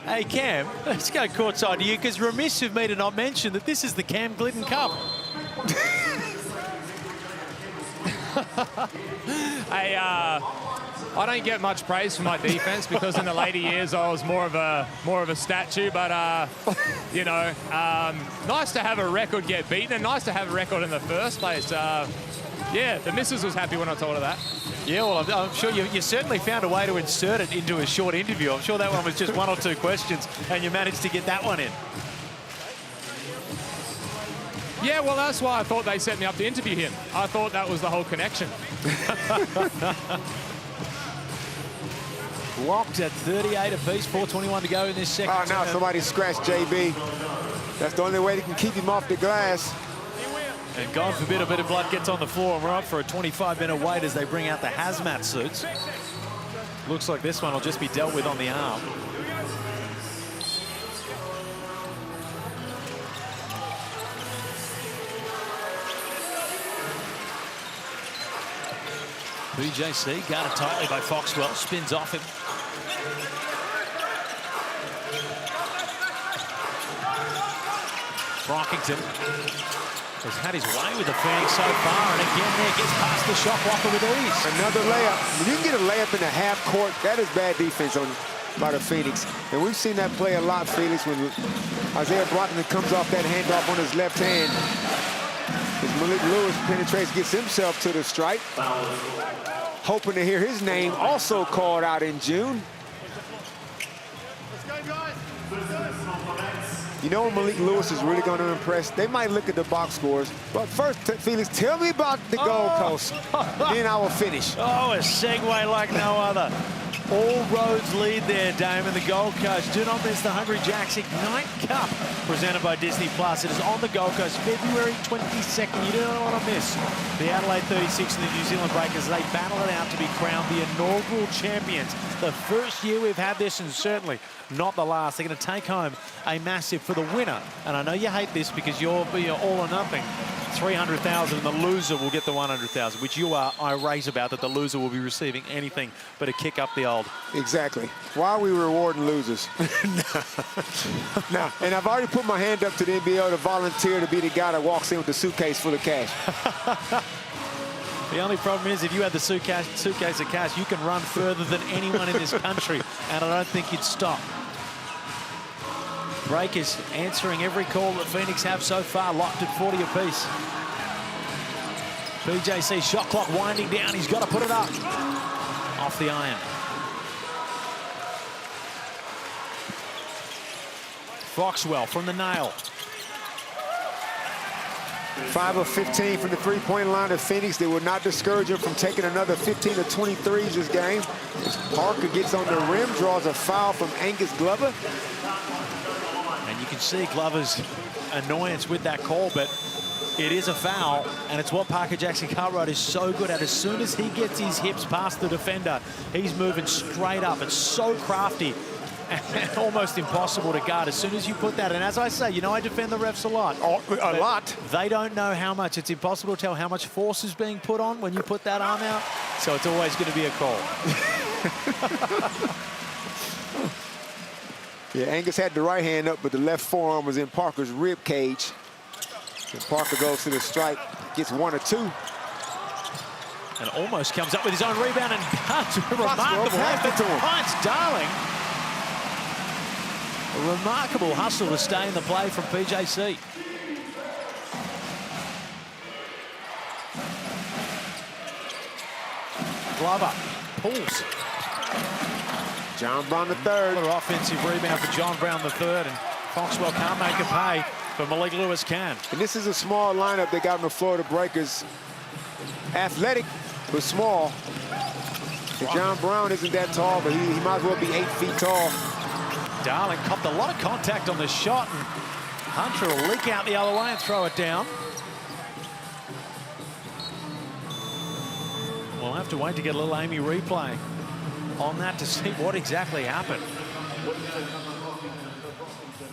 Hey, Cam, let's go courtside to you, because remiss of me to not mention that this is the Cam Glidden Cup. Hey, I don't get much praise for my defense because in the later years I was more of a statue. But you know, nice to have a record get beaten, and nice to have a record in the first place. Yeah, the missus was happy when I told her that. Yeah, well, I'm sure you certainly found a way to insert it into a short interview. I'm sure that one was just 1 or 2 questions, and you managed to get that one in. Yeah, well, that's why I thought they set me up to interview him. I thought that was the whole connection. Locked at 38 apiece, 4:21 to go in this second. Oh, now somebody scratched JB. That's the only way they can keep him off the glass. And God forbid a bit of blood gets on the floor, and we're up for a 25-minute wait as they bring out the hazmat suits. Looks like this one will just be dealt with on the arm. BJC guarded tightly by Foxwell, spins off him. Brockington has had his way with the Phoenix so far, and again there gets past the shot blocker with ease. Another layup. When you can get a layup in the half court, that is bad defense by the Phoenix. And we've seen that play a lot, Felix, when Isaiah Brockington comes off that handoff on his left hand. As Malik Lewis penetrates, gets himself to the stripe. Hoping to hear his name also called out in June. You know when Malik Lewis is really going to impress? They might look at the box scores. But first, Felix, tell me about the Gold Coast. Then I will finish. Oh, a segue like no other. All roads lead there, Damon. The Gold Coast. Do not miss the Hungry Jacks Ignite Cup, presented by Disney Plus. It is on the Gold Coast, February 22nd. You don't want to miss the Adelaide 36 and the New Zealand Breakers. They battle it out to be crowned the inaugural champions. The first year we've had this, and certainly not the last. They're going to take home a massive for the winner. And I know you hate this because you're all or nothing. 300,000, and the loser will get the 100,000, which you are irate about, that the loser will be receiving anything but a kick up the old. Exactly. Why are we rewarding losers? No. And I've already put my hand up to the NBL to volunteer to be the guy that walks in with the suitcase full of cash. The only problem is if you had the suitcase of cash, you can run further than anyone in this country, and I don't think you'd stop. Breakers answering every call that Phoenix have so far, locked at 40 apiece. BJC shot clock winding down. He's got to put it up. Off the iron. Foxwell from the nail. 5 of 15 from the three-point line of Phoenix. They will not discourage him from taking another 15 to 23s this game. As Parker gets on the rim, draws a foul from Angus Glover. And you can see Glover's annoyance with that call, but it is a foul, and it's what Parker Jackson-Cartwright is so good at. As soon as he gets his hips past the defender, he's moving straight up. It's so crafty and almost impossible to guard as soon as you put that. And as I say, you know, I defend the refs a lot. A lot. They don't know how much. It's impossible to tell how much force is being put on when you put that arm out. So it's always going to be a call. Yeah, Angus had the right hand up, but the left forearm was in Parker's rib cage. And Parker goes to the strike, gets 1 or 2. And almost comes up with his own rebound and cuts. Remarkable effort to Heinz Darling. A remarkable hustle to stay in the play from PJC. Glover pulls. John Brown III. Another offensive rebound for John Brown III, and Foxwell can't make it pay, but Malik Lewis can. And this is a small lineup they got on the Florida Breakers. Athletic, but small. And John Brown isn't that tall, but he might as well be 8 feet tall. Darling copped a lot of contact on the shot, and Hunter will leak out the other way and throw it down. We'll have to wait to get a little Amy replay on that to see what exactly happened.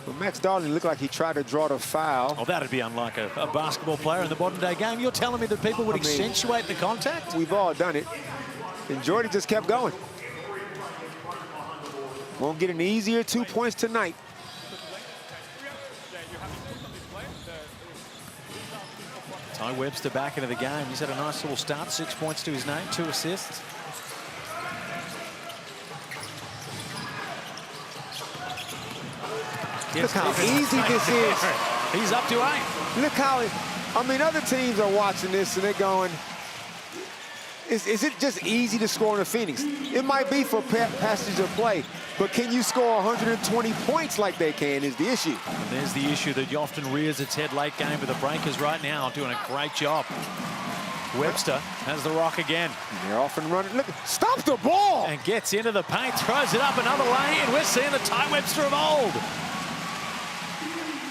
Well, Max Darling looked like he tried to draw the foul. Oh, that'd be unlike a basketball player in the modern-day game. You're telling me that people would accentuate the contact? We've all done it. And Jordy just kept going. Won't get an easier 2 points tonight. Ty Webster back into the game. He's had a nice little start, 6 points to his name, 2 assists. Look how easy this is. He's up to 8. Look how I mean, other teams are watching this and they're going, is it just easy to score in the Phoenix? It might be for passage of play, but can you score 120 points like they can is the issue. And there's the issue that often rears its head late game, but the Breakers right now doing a great job. Webster has the rock again. They're off and running. Look, stop the ball! And gets into the paint, throws it up another lane. We're seeing the Ty Webster of old.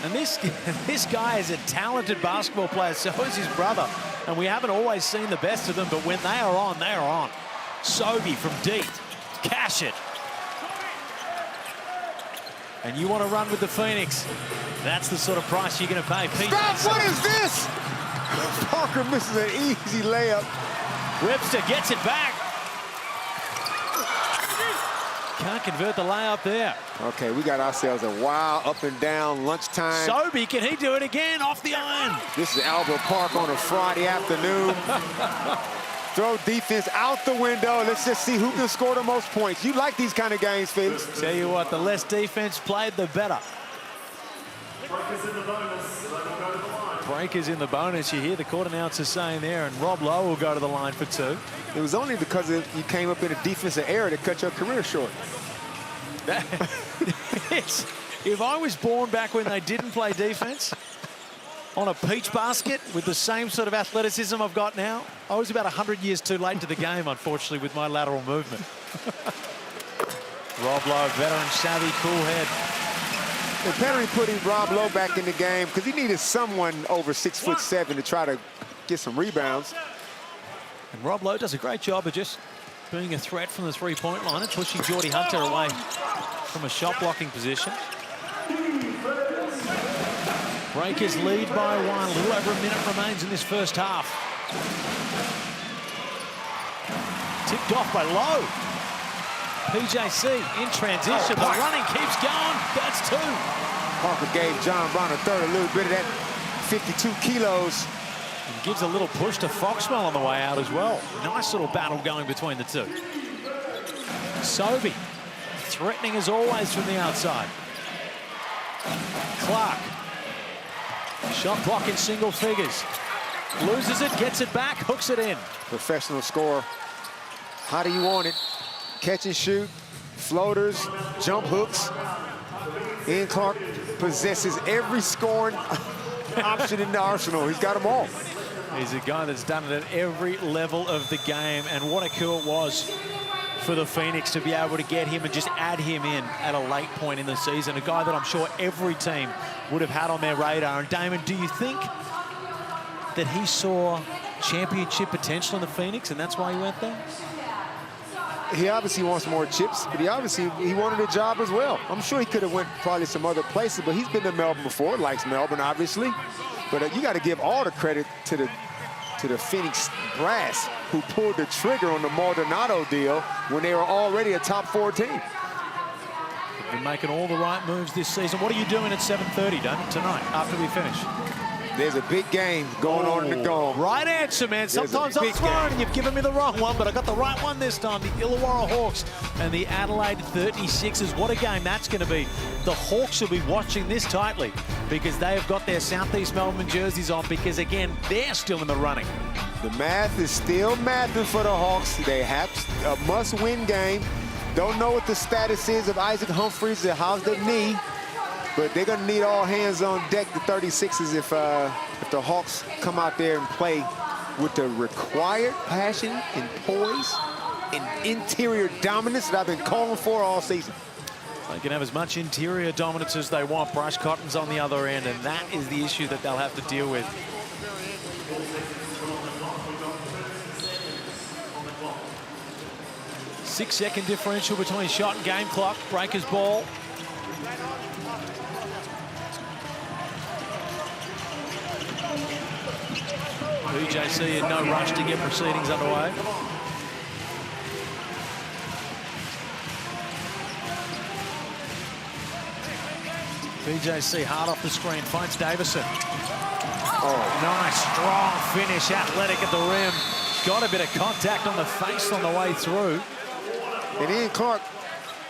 And this guy is a talented basketball player, so is his brother. And we haven't always seen the best of them, but when they are on, they are on. Sobey from deep. Cash it. And you want to run with the Phoenix. That's the sort of price you're going to pay. Stop! What is this? Parker misses an easy layup. Webster gets it back. Can't convert the layup there. Okay, we got ourselves a wild up and down lunchtime. Sobey, can he do it again off the iron? This is Albert Park on a Friday afternoon. Throw defense out the window. Let's just see who can score the most points. You like these kind of games, Felix. Tell you what, the less defense played, the better. Breakers in the bonus. You hear the court announcer saying there, and Rob Lowe will go to the line for 2. It was only because you came up in a defensive error that cut your career short. If I was born back when they didn't play defense on a peach basket with the same sort of athleticism I've got now, I was about 100 years too late to the game, unfortunately, with my lateral movement. Rob Lowe, veteran, savvy, cool head. And Perry putting Rob Lowe back in the game because he needed someone over 6'7" to try to get some rebounds. And Rob Lowe does a great job of just being a threat from the three-point line and pushing Geordie Hunter away from a shot-blocking position. Breakers lead by 1. A little over a minute remains in this first half. Tipped off by Lowe. PJC in transition. The running keeps going. That's 2. Parker gave John Brown a little bit of that 52 kilos. And gives a little push to Foxwell on the way out as well. Nice little battle going between the two. Sobey threatening as always from the outside. Clark. Shot clock in single figures. Loses it, gets it back, hooks it in. Professional scorer. How do you want it? Catch and shoot, floaters, jump hooks. Ian Clark possesses every scoring option in the arsenal. He's got them all. He's a guy that's done it at every level of the game, and what a coup it was for the Phoenix to be able to get him and just add him in at a late point in the season. A guy that I'm sure every team would have had on their radar. And Damon, do you think that he saw championship potential in the Phoenix and that's why he went there? He obviously wants more chips, but he wanted a job as well. I'm sure he could have went probably some other places, but he's been to Melbourne before, likes Melbourne, obviously. But you got to give all the credit to the Phoenix brass, who pulled the trigger on the Maldonado deal when they were already a top 4 team. They've been making all the right moves this season. What are you doing at 7:30, Damon, tonight, after we finish? There's a big game going on in the Dome. Right answer, man. Sometimes I'm thrown and you've given me the wrong one, but I got the right one this time. The Illawarra Hawks and the Adelaide 36ers. What a game that's going to be. The Hawks will be watching this tightly because they have got their Southeast Melbourne jerseys on because, again, they're still in the running. The math is still mathing for the Hawks. They have a must-win game. Don't know what the status is of Isaac Humphries. How's the knee? But they're going to need all hands on deck, the 36ers, if the Hawks come out there and play with the required passion and poise and interior dominance that I've been calling for all season. They can have as much interior dominance as they want. Bryce Cotton's on the other end, and that is the issue that they'll have to deal with. Six-second differential between shot and game clock. Breakers ball. BJC in no rush to get proceedings underway. BJC hard off the screen, finds Davison. Oh, nice, strong finish, athletic at the rim. Got a bit of contact on the face on the way through. And Ian Clark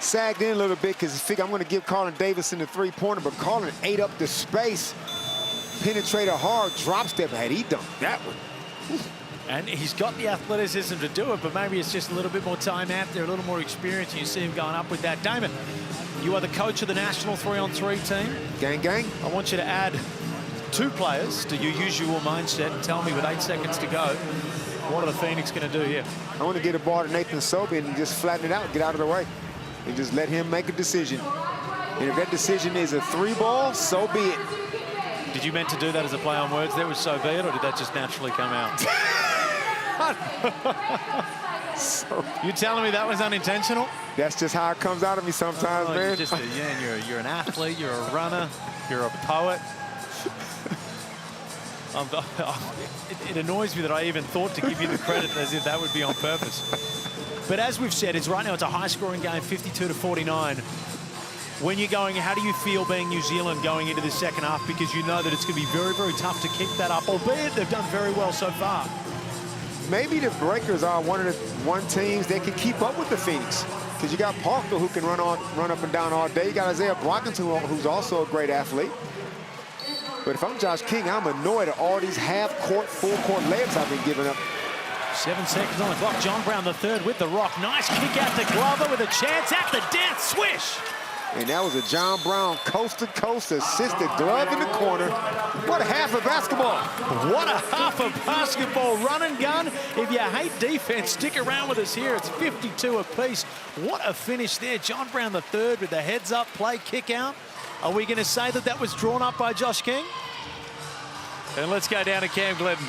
sagged in a little bit because he figured I'm going to give Carlin Davidson the three-pointer, but Carlin ate up the space, penetrated hard, drop step. Had he done that one? And he's got the athleticism to do it, but maybe it's just a little bit more time out there, a little more experience, and you see him going up with that. Damon, you are the coach of the national 3-on-3 team. Gang, gang. I want you to add 2 players to your usual mindset and tell me with 8 seconds to go, what are the Phoenix going to do here? I want to get a ball to Nathan Sobey and just flatten it out, get out of the way, and just let him make a decision. And if that decision is a 3-ball, so be it. Did you meant to do that as a play on words there with so be it, or did that just naturally come out? You telling me that was unintentional? That's just how it comes out of me sometimes, man. You're an athlete, you're a runner, you're a poet. It annoys me that I even thought to give you the credit as if that would be on purpose. But as we've said, it's right now it's a high-scoring game, 52-49. When you're going, how do you feel being New Zealand going into the second half? Because you know that it's going to be very, very tough to keep that up, albeit they've done very well so far. Maybe the Breakers are one teams that can keep up with the Phoenix. Because you got Parker who can run up and down all day. You got Isaiah Brockington who's also a great athlete. But if I'm Josh King, I'm annoyed at all these half-court, full-court layups I've been giving up. 7 seconds on the clock. John Brown, the third, with the rock. Nice kick out to Glover with a chance at the dance. Swish! And that was a John Brown coast-to-coast assisted glove in the corner. What a half of basketball. What a half of basketball. Run and gun. If you hate defense, stick around with us here. It's 52 apiece. What a finish there. John Brown, the third, with the heads-up play kick out. Are we going to say that that was drawn up by Josh King? And let's go down to Cam Glidden.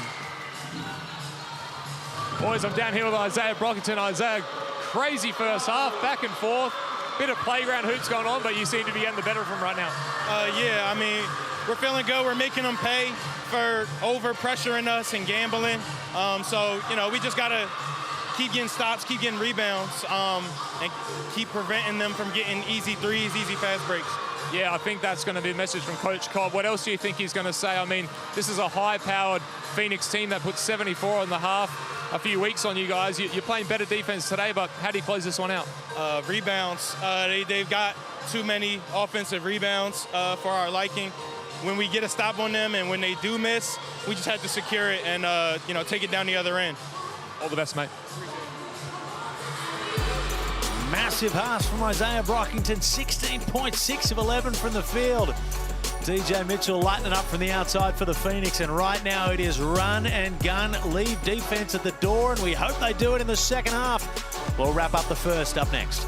Boys, I'm down here with Isaiah Brockington. Isaiah, crazy first half, back and forth. Bit of playground hoops going on, but you seem to be getting the better of them right now. Yeah, I mean, we're feeling good. We're making them pay for over-pressuring us and gambling. So, you know, we just got to keep getting stops, keep getting rebounds, and keep preventing them from getting easy threes, easy fast breaks. Yeah, I think that's going to be a message from Coach Cobb. What else do you think he's going to say? I mean, this is a high-powered Phoenix team that put 74 in the half a few weeks on you guys. You're playing better defense today, but how do you close this one out? Rebounds. They've got too many offensive rebounds for our liking. When we get a stop on them and when they do miss, we just have to secure it and, you know, take it down the other end. All the best, mate. Massive pass from Isaiah Brockington, 16.6 of 11 from the field. DJ Mitchell lighting it up from the outside for the Phoenix, and right now it is run and gun, leave defense at the door, and we hope they do it in the second half. We'll wrap up the first up next.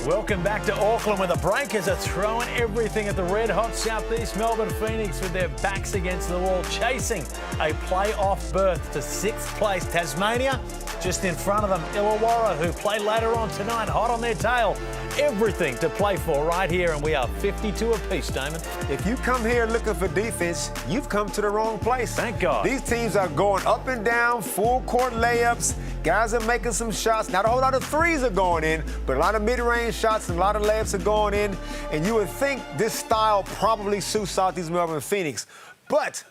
Welcome back to Auckland, where the Breakers are throwing everything at the red-hot Southeast Melbourne Phoenix with their backs against the wall, chasing a playoff berth to 6th place. Tasmania just in front of them. Illawarra, who play later on tonight, hot on their tail. Everything to play for right here, and we are 52 apiece, Damon. If you come here looking for defense, you've come to the wrong place. Thank God. These teams are going up and down, full court layups. Guys are making some shots. Not a whole lot of threes are going in, but a lot of mid-range shots and a lot of layups are going in. And you would think this style probably suits Southeast Melbourne Phoenix. But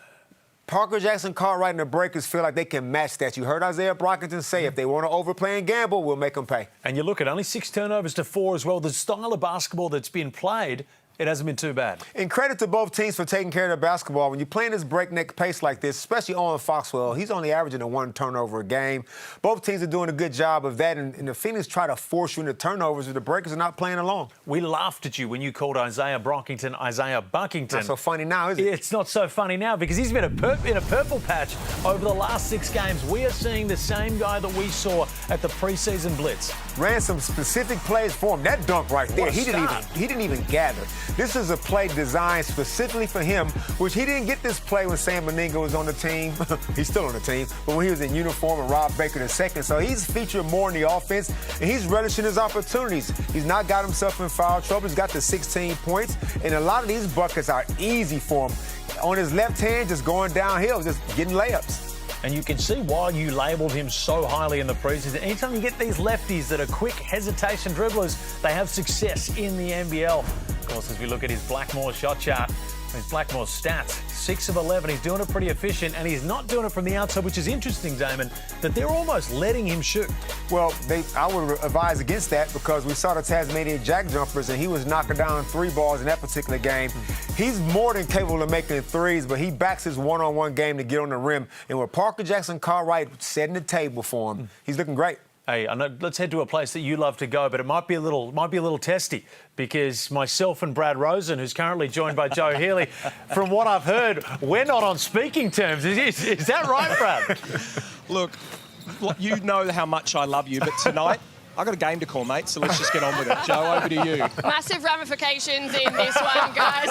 Parker Jackson Cartwright and the Breakers feel like they can match that. You heard Isaiah Brockington say if they want to overplay and gamble, we'll make them pay. And you look at only 6 turnovers to 4 as well. The style of basketball that's been played, it hasn't been too bad. And credit to both teams for taking care of their basketball. When you're playing this breakneck pace like this, especially Owen Foxwell, he's only averaging 1 turnover a game. Both teams are doing a good job of that, and the Phoenix try to force you into turnovers, but the Breakers are not playing along. We laughed at you when you called Isaiah Brockington Isaiah Buckington. Not so funny now, is it? It's not so funny now because he's been in a purple patch over the last 6 games. We are seeing the same guy that we saw at the preseason blitz. Ran some specific plays for him. That dunk right there, he didn't even gather. This is a play designed specifically for him, which he didn't get this play when Sam Meninga was on the team. He's still on the team, but when he was in uniform and Rob Baker II. So he's featured more in the offense, and he's relishing his opportunities. He's not got himself in foul trouble. He's got the 16 points, and a lot of these buckets are easy for him. On his left hand, just going downhill, just getting layups. And you can see why you labelled him so highly in the preseason. Anytime you get these lefties that are quick hesitation dribblers, they have success in the NBL. Of course, as we look at his Blackmore shot chart, his Blackmore stats, 6 of 11. He's doing it pretty efficient, and he's not doing it from the outside, which is interesting, Damon, that they're almost letting him shoot. Well, I would advise against that because we saw the Tasmania Jack jumpers, and he was knocking down 3 balls in that particular game. He's more than capable of making threes, but he backs his one-on-one game to get on the rim. And with Parker Jackson Cartwright setting the table for him, he's looking great. Hey, I know, let's head to a place that you love to go, but it might be a little testy because myself and Brad Rosen, who's currently joined by Joe Healy, from what I've heard, we're not on speaking terms. Is that right, Brad? Look, you know how much I love you, but tonight I've got a game to call, mate, so let's just get on with it. Joe, over to you. Massive ramifications in this one, guys.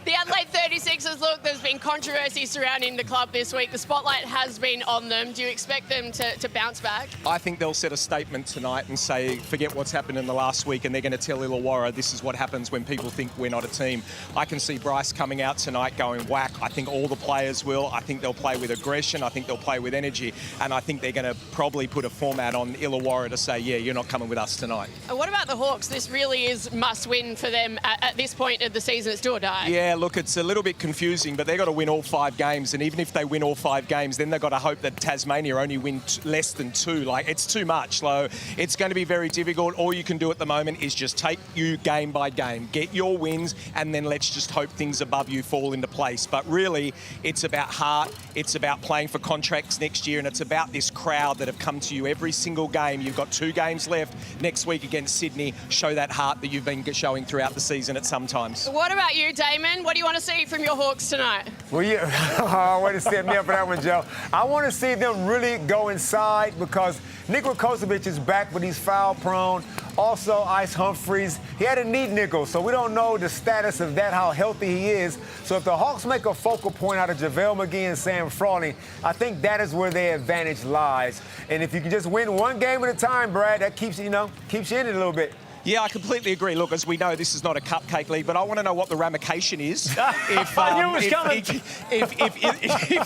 The Adelaide 36ers, look, there's been controversy surrounding the club this week. The spotlight has been on them. Do you expect them to bounce back? I think they'll set a statement tonight and say, forget what's happened in the last week, and they're going to tell Illawarra this is what happens when people think we're not a team. I can see Bryce coming out tonight going whack. I think all the players will. I think they'll play with aggression. I think they'll play with energy. And I think they're going to probably put a format on Illawarra to say, yeah, you're not coming with us tonight. What about the Hawks? This really is must-win for them at this point of the season. It's do or die. Yeah, look, it's a little bit confusing, but they've got to win all 5 games. And even if they win all 5 games, then they've got to hope that Tasmania only win less than 2. Like, it's too much. So it's going to be very difficult. All you can do at the moment is just take you game by game, get your wins, and then let's just hope things above you fall into place. But really, it's about heart. It's about playing for contracts next year, and it's about this crowd that have come to you every single game. You've got 2 games left next week against Sydney. Show that heart that you've been showing throughout the season at some times. What about you, Damon? What do you want to see from your Hawks tonight? Well, yeah, way to set me up for that one, Joe. I want to see them really go inside because Nick Rakocevic is back, but he's foul prone. Also, Ice Humphries, he had a knee nickel, so we don't know the status of that, how healthy he is. So if the Hawks make a focal point out of JaVale McGee and Sam Frawley, I think that is where their advantage lies. And if you can just win 1 game at a time, Brad, that keeps you in it a little bit. Yeah, I completely agree. Look, as we know, this is not a cupcake league, but I want to know what the ramification is if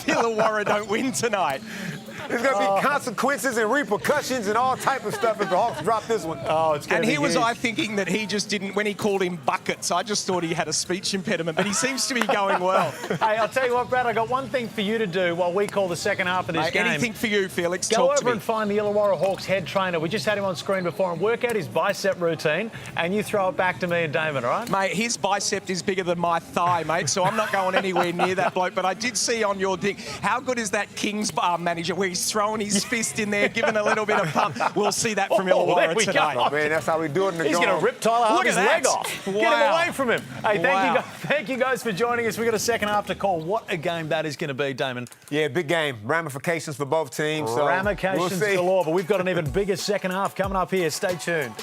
Illawarra don't win tonight. There's going to be consequences and repercussions and all type of stuff if the Hawks drop this one. Oh, it's going to be And here was I thinking that he just didn't, when he called him buckets, I just thought he had a speech impediment, but he seems to be going well. Hey, I'll tell you what, Brad, I got one thing for you to do while we call the second half of this game. Anything for you, Felix. Go Talk to over me. and find the Illawarra Hawks head trainer. We just had him on screen before and work out his bicep routine, and you throw it back to me and Damon, all right? Mate, his bicep is bigger than my thigh, mate, so I'm not going anywhere near that bloke. But I did see on your thing, how good is that Kings manager where he's throwing his fist in there, giving a little bit of pump? We'll see that from Illawarra tonight. Oh, man, that's how we do it in the He's going to rip Tyler Harvey's leg off. Wow. Get him away from him. Hey, thank you guys for joining us. We've got a second half to call. What a game that is going to be, Damon. Yeah, big game. Ramifications for both teams. So Ramifications we'll see. galore, but we've got an even bigger second half coming up here. Stay tuned.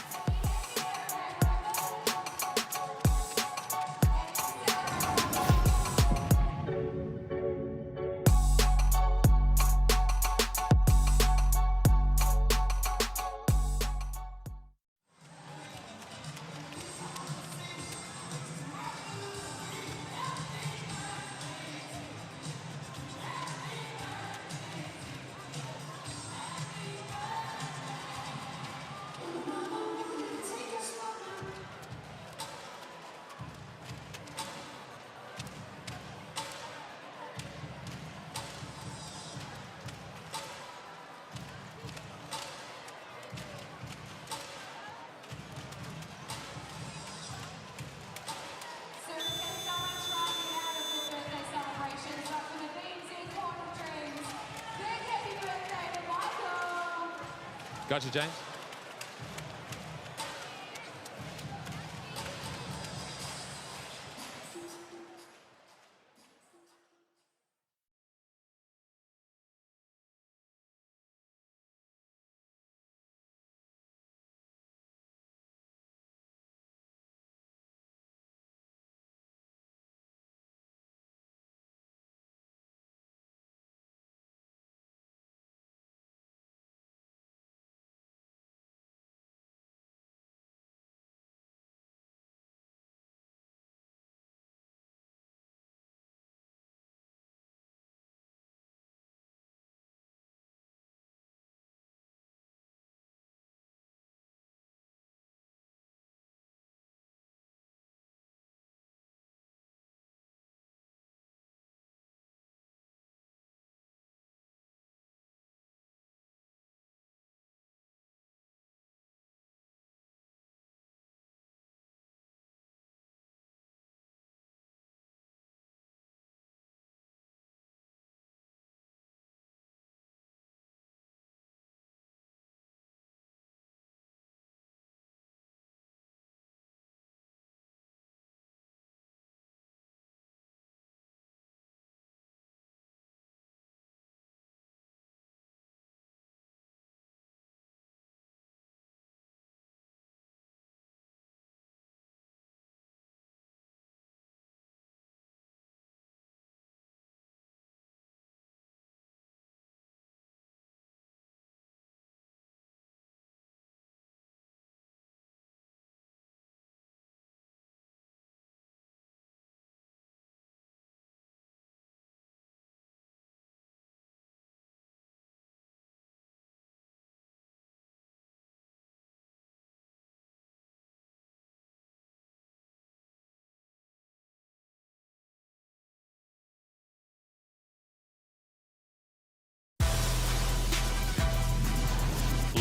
Gotcha, James.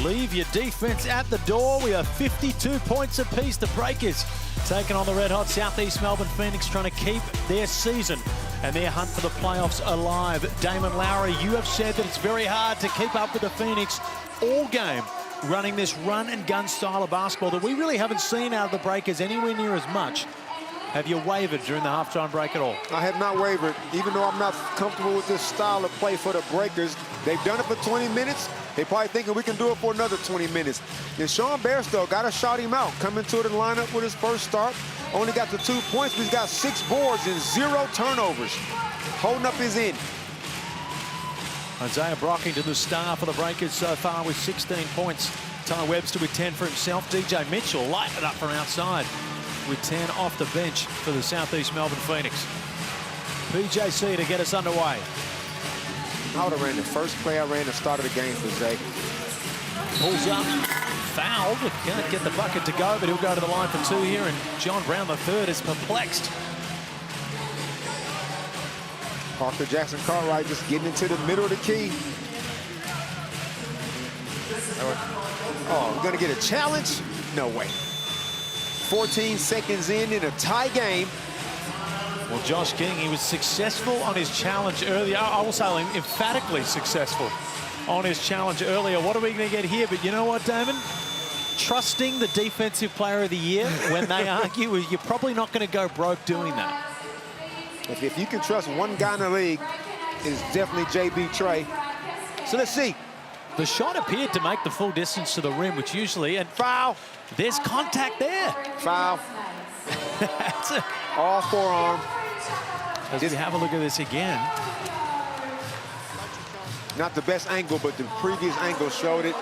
Leave your defense at the door. We are 52 points apiece. The Breakers taking on the red-hot Southeast Melbourne Phoenix, trying to keep their season and their hunt for the playoffs alive. Damon Lowry, you have said that it's very hard to keep up with the Phoenix all game, running this run-and-gun style of basketball that we really haven't seen out of the Breakers anywhere near as much. Have you wavered during the halftime break at all? I have not wavered. Even though I'm not comfortable with this style of play for the Breakers, they've done it for 20 minutes. They probably thinking we can do it for another 20 minutes. And Sean Bairstow got to shout him out. Coming to the lineup with his first start. Only got the 2 points, but he's got 6 boards and 0 turnovers. Holding up his end. Isaiah Brockington, the star for the Breakers so far with 16 points. Ty Webster with 10 for himself. DJ Mitchell lighting it up from outside with 10 off the bench for the Southeast Melbourne Phoenix. PJC to get us underway. I would have ran the first play I ran the start of the game for Zay. Pulls up, fouled, can't get the bucket to go, but he'll go to the line for 2 here, and John Brown III is perplexed. Parker Jackson Cartwright just getting into the middle of the key. Oh, we're gonna get a challenge? No way. 14 seconds in a tie game. Well, Josh King, he was successful on his challenge earlier. I will say emphatically successful on his challenge earlier. What are we going to get here? But you know what, Damon? Trusting the Defensive Player of the Year when they argue, you're probably not going to go broke doing that. If you can trust one guy in the league, it's definitely JB Trey. So let's see. The shot appeared to make the full distance to the rim, which usually, and foul. There's contact there. Foul. That's a, all forearm. As we have a look at this again. Not the best angle, but the previous angle showed it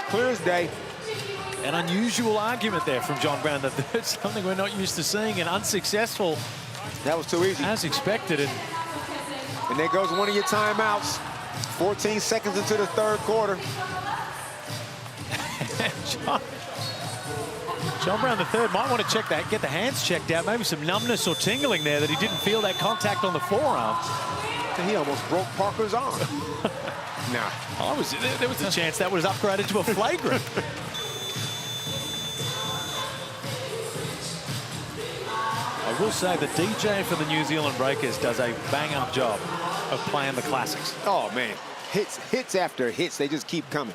clear as day. An unusual argument there from John Brown. That's something we're not used to seeing, and unsuccessful. That was too easy. As expected. And there goes one of your timeouts. 14 seconds into the third quarter. John Brown III might want to check that, get the hands checked out. Maybe some numbness or tingling there that he didn't feel that contact on the forearm. He almost broke Parker's arm. Nah. There was a chance that was upgraded to a flagrant. I will say the DJ for the New Zealand Breakers does a bang-up job of playing the classics. Oh, man. Hits after hits. They just keep coming.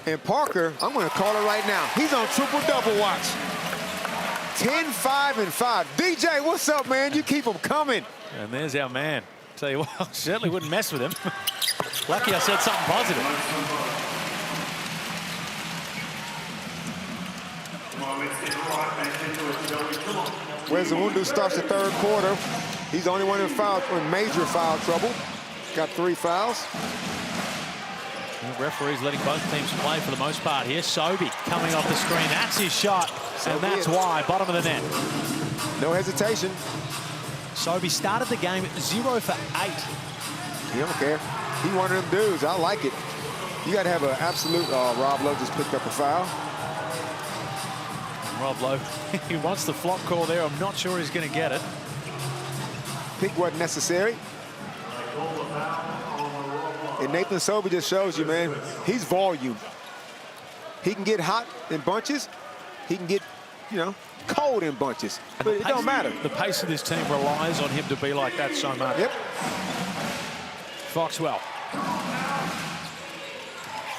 And Parker, I'm going to call it right now. He's on triple-double watch. 10, 5, and 5. DJ, what's up, man? You keep them coming. And there's our man. Tell you what, certainly wouldn't mess with him. Lucky I said something positive. Whereas Zawundu starts the third quarter. He's the only one in major foul trouble. Got 3 fouls. The referee's letting both teams play for the most part here. Sobey coming off the screen. That's his shot. And that's why. Bottom of the net. No hesitation. Sobey started the game 0 for 8. He don't care. He one of them dudes. I like it. You got to have an absolute... Rob Lowe just picked up a foul. Rob Lowe, he wants the flop call there. I'm not sure he's going to get it. Pick wasn't necessary. And Nathan Sobey just shows you, man, he's volume. He can get hot in bunches. He can get, you know, cold in bunches. But it don't matter. The pace of this team relies on him to be like that so much. Yep. Foxwell.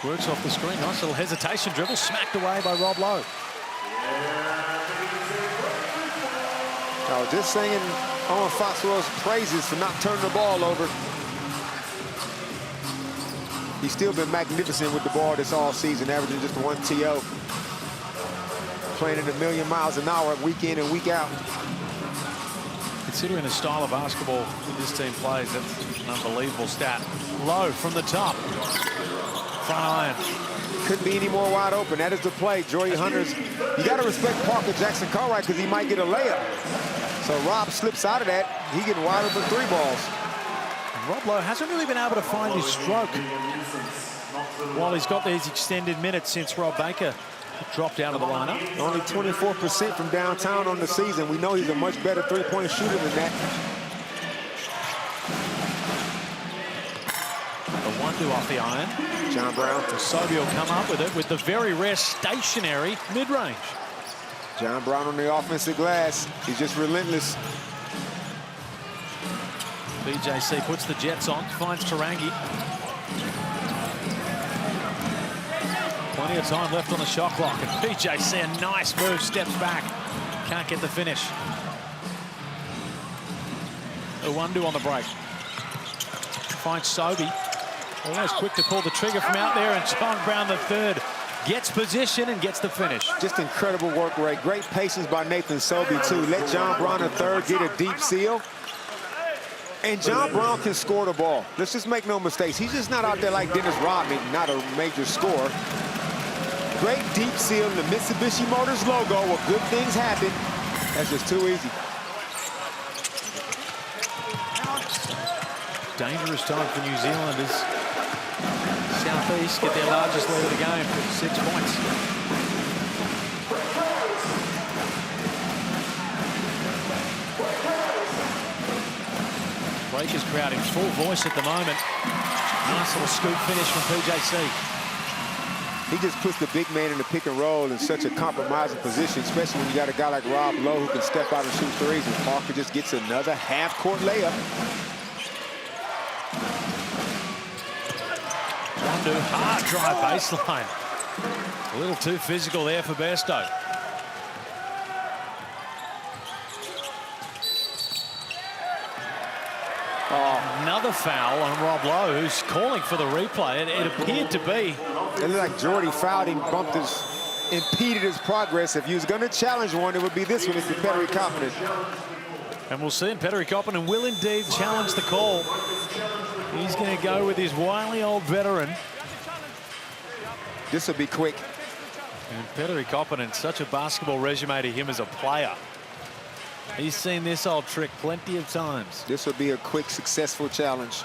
Works off the screen. Nice little hesitation dribble. Smacked away by Rob Lowe. I was just singing Owen Foxwell's praises for not turning the ball over. He's still been magnificent with the ball this all season, averaging just 1 TO. Playing at 1,000,000 miles an hour week in and week out. Considering the style of basketball that this team plays, that's an unbelievable stat. Low from the top. Front iron. Couldn't be any more wide open. That is the play. Jordy Hunter's. You got to respect Parker Jackson Cartwright because he might get a layup. So Rob slips out of that. He getting wide open 3 balls. Rob Lowe hasn't really been able to find his stroke while he's got these extended minutes since Rob Baker dropped out of the lineup. Only 24% from downtown on the season. We know he's a much better 3-point shooter than that. The 1-2 off the iron. John Brown. Sobey will come up with it with the very rare stationary mid-range. John Brown on the offensive glass. He's just relentless. BJC puts the Jets on, finds Tarangi. Plenty of time left on the shot clock, and BJC, a nice move, steps back. Can't get the finish. The 1-2 on the break. Finds Sobey. Almost quick to pull the trigger from out there, and John Brown III gets position and gets the finish. Just incredible work rate. Great patience by Nathan Sobey, too. Let John Brown III get a deep seal. And John Brown can score the ball. Let's just make no mistakes. He's just not out there like Dennis Rodman, not a major scorer. Great deep seal in the Mitsubishi Motors logo where good things happen. That's just too easy. Dangerous time for New Zealand as Southeast get their largest lead of the game, 6 points. Breakers crowd in full voice at the moment. Nice little scoop finish from PJC. He just puts the big man in the pick and roll in such a compromising position, especially when you got a guy like Rob Lowe who can step out and shoot threes, and Parker just gets another half-court layup. One-two, hard drive baseline. A little too physical there for Bairstow. Another foul on Rob Lowe, who's calling for the replay. It appeared to be. It looked like Jordy fouled him, bumped his, impeded his progress. If he was going to challenge one, it would be this one if you're Petri Koppinen. And we'll see. Petri Koppinen will indeed challenge the call. He's going to go with his wily old veteran. This will be quick. And Petri Koppinen, such a basketball resume to him as a player. He's seen this old trick plenty of times. This will be a quick, successful challenge.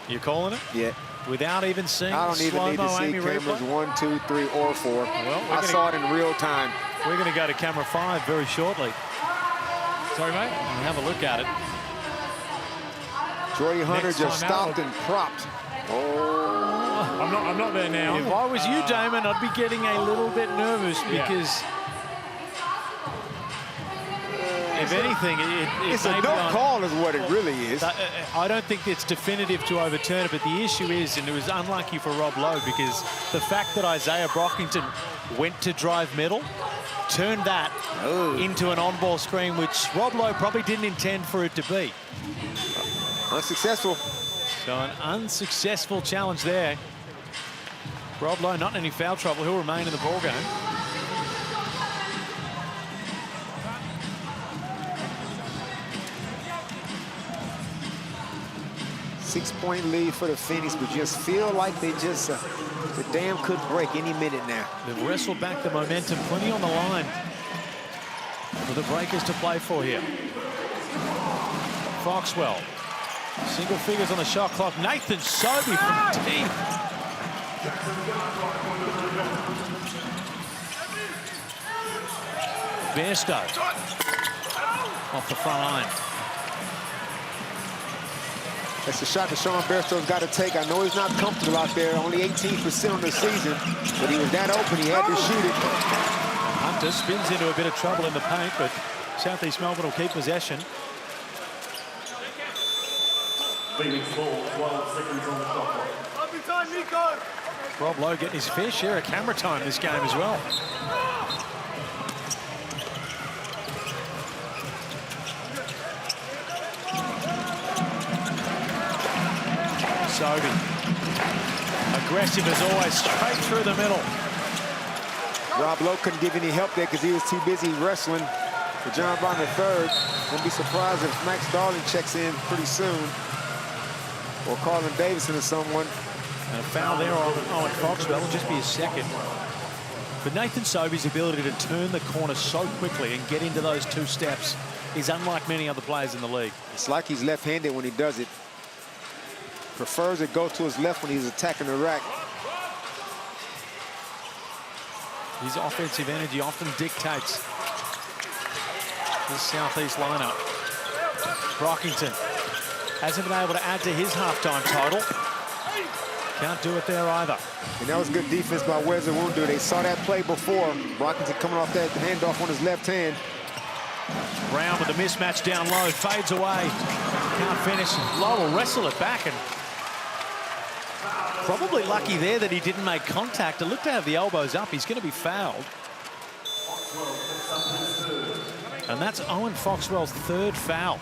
You calling it? Yeah. Without even seeing I don't even need to see cameras 1, 2, 3, or 4. Well, I saw it in real time. We're going to go to camera 5 very shortly. Sorry, mate? And have a look at it. Jordy Hunter just stopped and propped. Oh. I'm not there now. If I was you, Damon, I'd be getting a little bit nervous because If anything, it's a no call is what it really is. I don't think it's definitive to overturn it, but the issue is, and it was unlucky for Rob Lowe, because the fact that Isaiah Brockington went to drive middle turned that into an on-ball screen, which Rob Lowe probably didn't intend for it to be. Unsuccessful. So an unsuccessful challenge there. Rob Lowe not in any foul trouble. He'll remain in the ballgame. Six-point lead for the Phoenix, but just feel like they just, the dam could break any minute now. They've wrestled back the momentum, plenty on the line for the Breakers to play for here. Foxwell, single figures on the shot clock. Nathan Sobey from deep. Bairstow off the front line. That's the shot that Sean Bairstow's got to take. I know he's not comfortable out there, only 18% on the season, but he was that open, he had to shoot it. Hunter spins into a bit of trouble in the paint, but Southeast Melbourne will keep possession. Rob Lowe getting his fair share of camera time this game as well. Sobey, aggressive as always, straight through the middle. Rob Lowe couldn't give any help there because he was too busy wrestling for John Brown III. Won't be surprised if Max Darling checks in pretty soon, or Carlin Davidson or someone. And a foul there on Owen Foxwell will just be his second. But Nathan Sobey's ability to turn the corner so quickly and get into those two steps is unlike many other players in the league. It's like he's left-handed when he does it. Prefers to go to his left when he's attacking the rack. His offensive energy often dictates this Southeast lineup. Brockington hasn't been able to add to his halftime total. Can't do it there either. And that was good defense by Wes Iwundu. They saw that play before. Brockington coming off that handoff on his left hand. Brown with the mismatch down low, fades away. Can't finish. Lowe will wrestle it back, and probably lucky there that he didn't make contact. To look to have the elbows up, he's going to be fouled. And that's Owen Foxwell's third foul.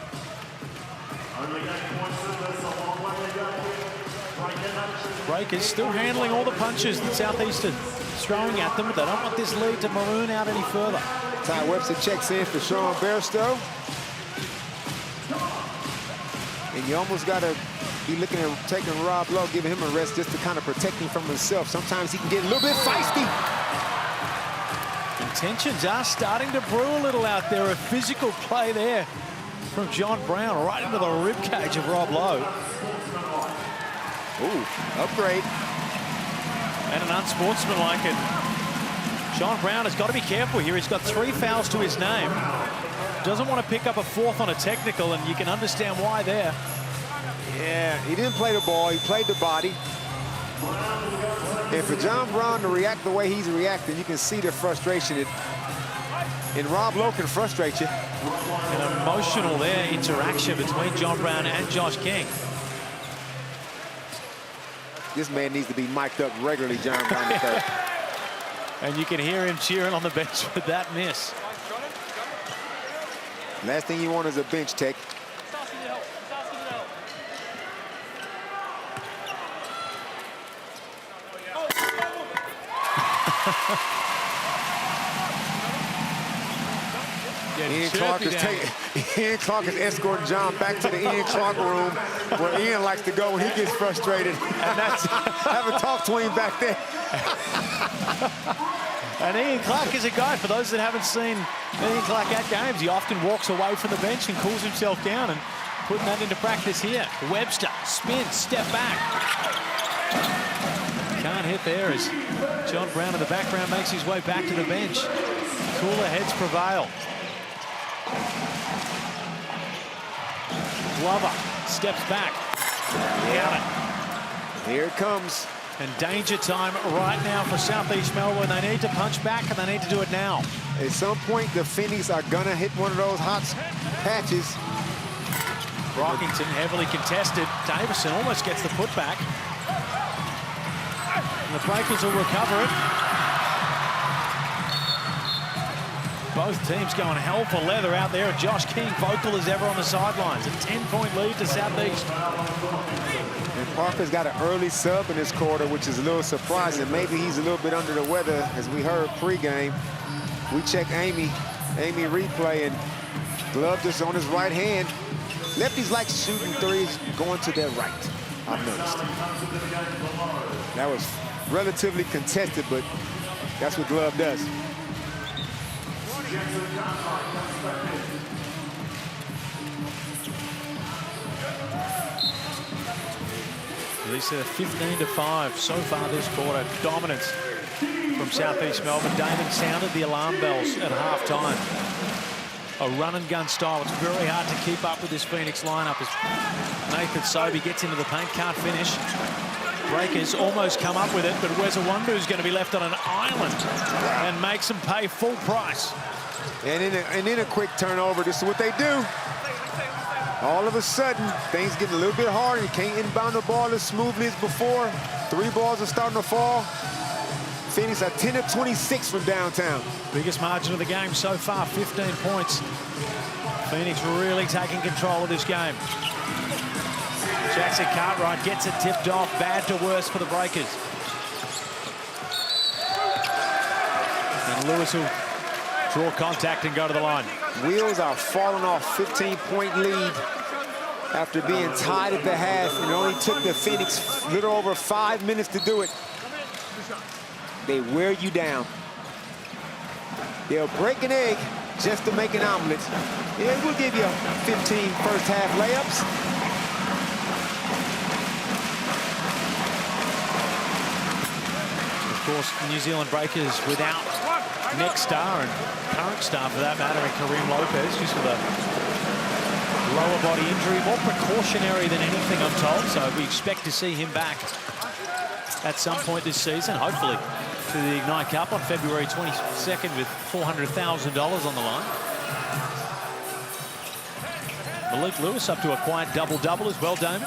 Breakers still handling all the punches that Southeast are throwing at them, but they don't want this lead to maroon out any further. Ty Webster checks in for Sean Bairstow. And you almost got to be looking at taking Rob Lowe, giving him a rest just to kind of protect him from himself. Sometimes he can get a little bit feisty. Tensions are starting to brew a little out there. A physical play there from John Brown right into the ribcage of Rob Lowe. Ooh, upgrade. And an unsportsmanlike. And John Brown has got to be careful here. He's got 3 fouls to his name. Doesn't want to pick up a 4th on a technical, and you can understand why there. Yeah, he didn't play the ball, he played the body. And for John Brown to react the way he's reacting, you can see the frustration. And Rob Lowe can frustrate you. An emotional there interaction between John Brown and Josh King. This man needs to be mic'd up regularly, John Brown III. And you can hear him cheering on the bench with that miss. Last thing you want is a bench tech. Ian Clark is escorting John back to the Ian Clark room where Ian likes to go when he gets frustrated. And that's have a talk to him back there. And Ian Clark is a guy, for those that haven't seen Ian Clark at games, he often walks away from the bench and cools himself down, and putting that into practice here. Webster spins, step back. Can't hit there as John Brown in the background makes his way back to the bench. Cooler heads prevail. Glover steps back. Got it. Here it comes. And danger time right now for Southeast Melbourne. They need to punch back, and they need to do it now. At some point, the Phoenix are going to hit one of those hot patches. Brockington heavily contested. Davison almost gets the putback. And the Breakers will recover it. Both teams going hell for leather out there. Josh King, vocal as ever on the sidelines. A 10-point lead to Southeast. And Parker's got an early sub in this quarter, which is a little surprising. Maybe he's a little bit under the weather, as we heard pregame. We check Amy replay, and Glove just on his right hand. Lefties like shooting threes going to their right, I've noticed. That was relatively contested, but that's what Glove does. They said 15-5 so far this quarter. Dominance from Southeast Melbourne. Damon sounded the alarm bells at halftime. A run-and-gun style. It's very hard to keep up with this Phoenix lineup as Nathan Sobey gets into the paint, can't finish. Breakers almost come up with it, but Wes Awundu's going to be left on an island and makes them pay full price. And in a quick turnover, this is what they do. All of a sudden, things getting a little bit harder. You can't inbound the ball as smoothly as before. 3 balls are starting to fall. Phoenix are 10 of 26 from downtown. Biggest margin of the game so far, 15 points. Phoenix really taking control of this game. Jackson Cartwright gets it tipped off. Bad to worse for the Breakers. And Lewis will draw contact and go to the line. Wheels are falling off. 15-point lead after being tied at the half. And it only took the Phoenix a little over 5 minutes to do it. They wear you down. They'll break an egg just to make an omelet. Yeah, we'll give you 15 first half layups. Of course, New Zealand Breakers without next star and current star, for that matter, in Kareem Lopez, just with a lower body injury. More precautionary than anything, I'm told. So we expect to see him back at some point this season, hopefully, to the Ignite Cup on February 22nd with $400,000 on the line. Malik Lewis up to a quiet double-double as well, Damon.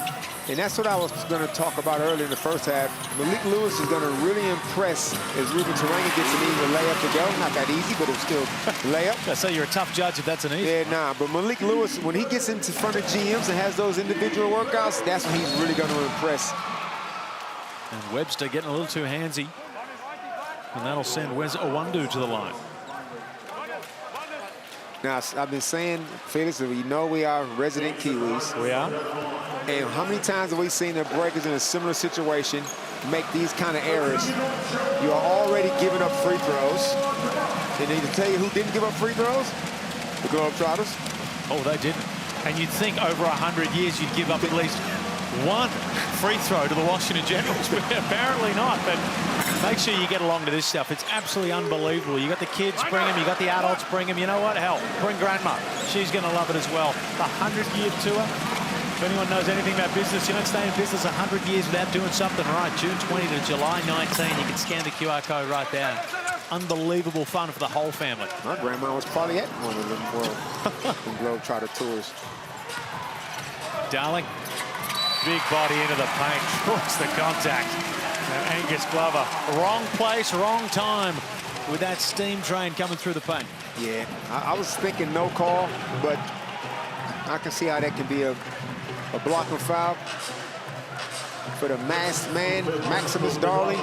And that's what I was going to talk about earlier in the first half. Malik Lewis is going to really impress as Ruben Taranga gets an easy layup to go. Not that easy, but it's still layup. I say you're a tough judge if that's an easy. Yeah, nah, but Malik Lewis, when he gets into front of GMs and has those individual workouts, that's when he's really going to impress. And Webster getting a little too handsy. And that'll send Wes Awundu to the line. Now, I've been saying, Felix, that we know we are resident Kiwis. We are. And how many times have we seen the Breakers in a similar situation make these kind of errors? You are already giving up free throws. And then to tell you who didn't give up free throws? The Globetrotters. Oh, they didn't. And you'd think over 100 years you'd give up at least one free throw to the Washington Generals, but apparently not. But make sure you get along to this stuff. It's absolutely unbelievable. You got the kids, bring them. You got the adults, bring them. You know what? Hell, bring Grandma. She's going to love it as well. The 100-year tour. If anyone knows anything about business, you don't stay in business 100 years without doing something right. June 20 to July 19. You can scan the QR code right there. Unbelievable fun for the whole family. My grandma was probably at one of them World Globetrotter tours. Darling. Big body into the paint, draws the contact. Now Angus Glover, wrong place, wrong time with that steam train coming through the paint. Yeah, I was thinking no call, but I can see how that can be a blocking foul for the masked man, Maximus Darling.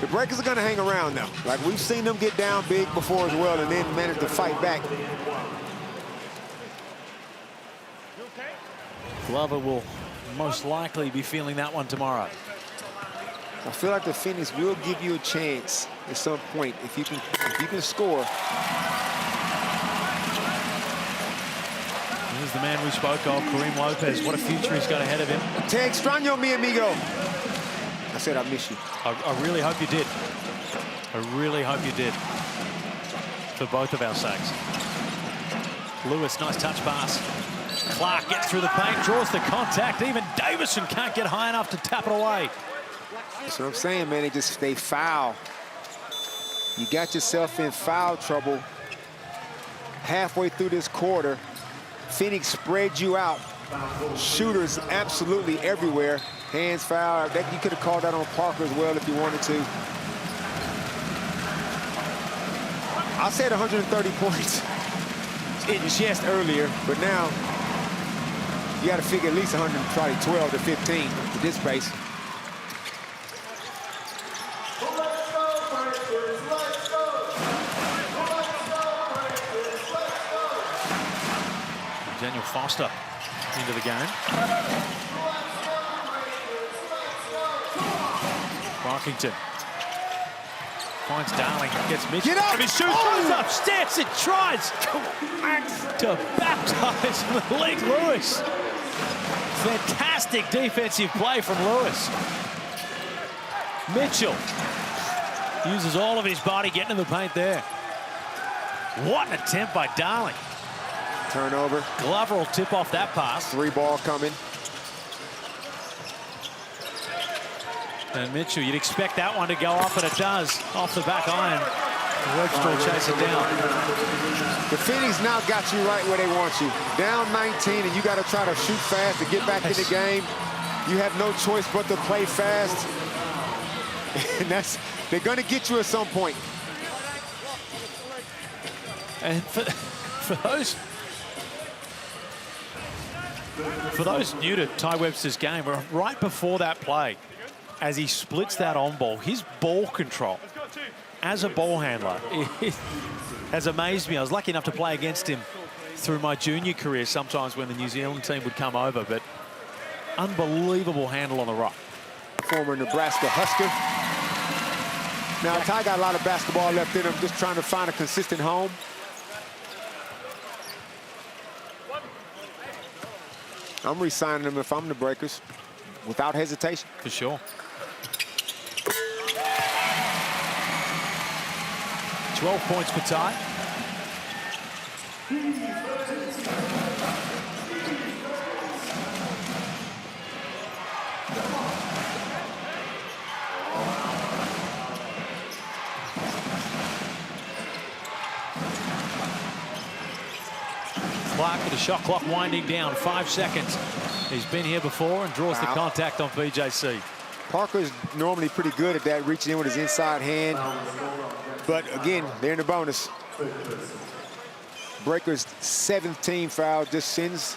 The Breakers are going to hang around now. Like, we've seen them get down big before as well and then manage to fight back. Glover will most likely be feeling that one tomorrow. I feel like the Phoenix will give you a chance at some point if you can score. Here's the man we spoke of, Kareem Lopez. What a future he's got ahead of him. Te extraño, mi amigo. I said I miss you. I really hope you did. I really hope you did. For both of our sakes. Lewis, nice touch pass. Clark gets through the paint, draws the contact. Even Davison can't get high enough to tap it away. That's what I'm saying, man. They foul. You got yourself in foul trouble halfway through this quarter. Phoenix spread you out. Shooters absolutely everywhere. Hands foul. You could have called that on Parker as well if you wanted to. I said 130 points in chest earlier, but now you got to figure at least 112 to 15 at this pace. Daniel Foster into the game. Rockington finds Darling, gets Mitchell. Get up! He shoots, goes upstairs and tries to baptize Malik Lewis. Fantastic defensive play from Lewis. Mitchell uses all of his body getting in the paint there. What an attempt by Darling. Turnover. Glover will tip off that pass. 3 ball coming. And Mitchell, you'd expect that one to go up, and it does. Off the back iron. Webster will chase it down. The Phoenix now got you right where they want you. Down 19, and you got to try to shoot fast to get back in the game. You have no choice but to play fast. And they're going to get you at some point. And for those new to Ty Webster's game, right before that play, as he splits that on ball, his ball control as a ball handler has amazed me. I was lucky enough to play against him through my junior career sometimes when the New Zealand team would come over, but unbelievable handle on the rock. Former Nebraska Husker. Now, Ty got a lot of basketball left in him, just trying to find a consistent home. I'm re-signing him if I'm the Breakers, without hesitation. For sure. 12 points for Ty. Clark with the shot clock winding down, 5 seconds. He's been here before and draws the contact on PJC. Parker's normally pretty good at that, reaching in with his inside hand. But again, they're in the bonus. Breakers' 7th team foul just sends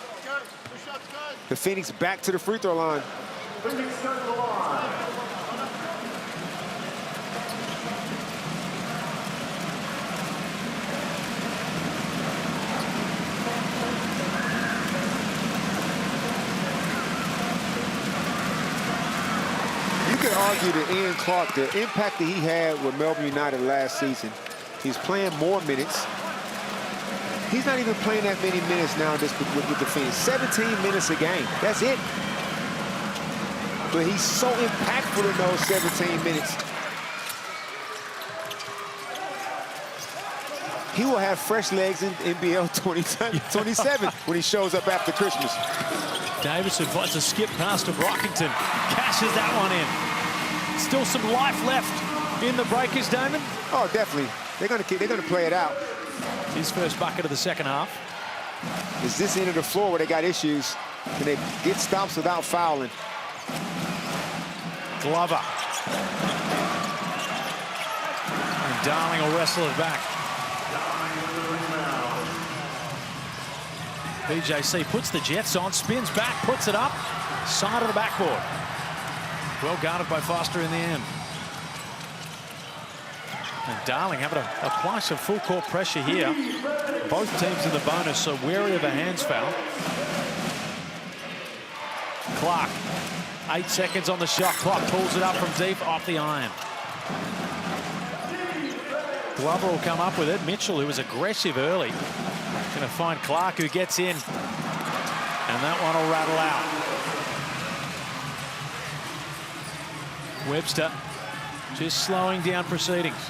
the Phoenix back to the free throw line. You could argue that Ian Clark, the impact that he had with Melbourne United last season, he's playing more minutes. He's not even playing that many minutes now just with the Phoenix. 17 minutes a game, that's it. But he's so impactful in those 17 minutes. He will have fresh legs in NBL 27 when he shows up after Christmas. Davison finds a skip pass to Brockington. Cashes that one in. Still some life left in the Breakers, Damon. Oh, definitely. They're gonna play it out. His first bucket of the second half. It's this end of the floor where they got issues, and they get stops without fouling. Glover. And Darling will wrestle it back. BJC puts the Jets on, spins back, puts it up, side of the backboard. Well guarded by Foster in the end. And Darling having to apply some full court pressure here. Both teams in the bonus, so wary of a hands foul. Clark, 8 seconds on the shot clock, pulls it up from deep off the iron. Glover will come up with it. Mitchell, who was aggressive early, going to find Clark, who gets in. And that one will rattle out. Webster just slowing down proceedings.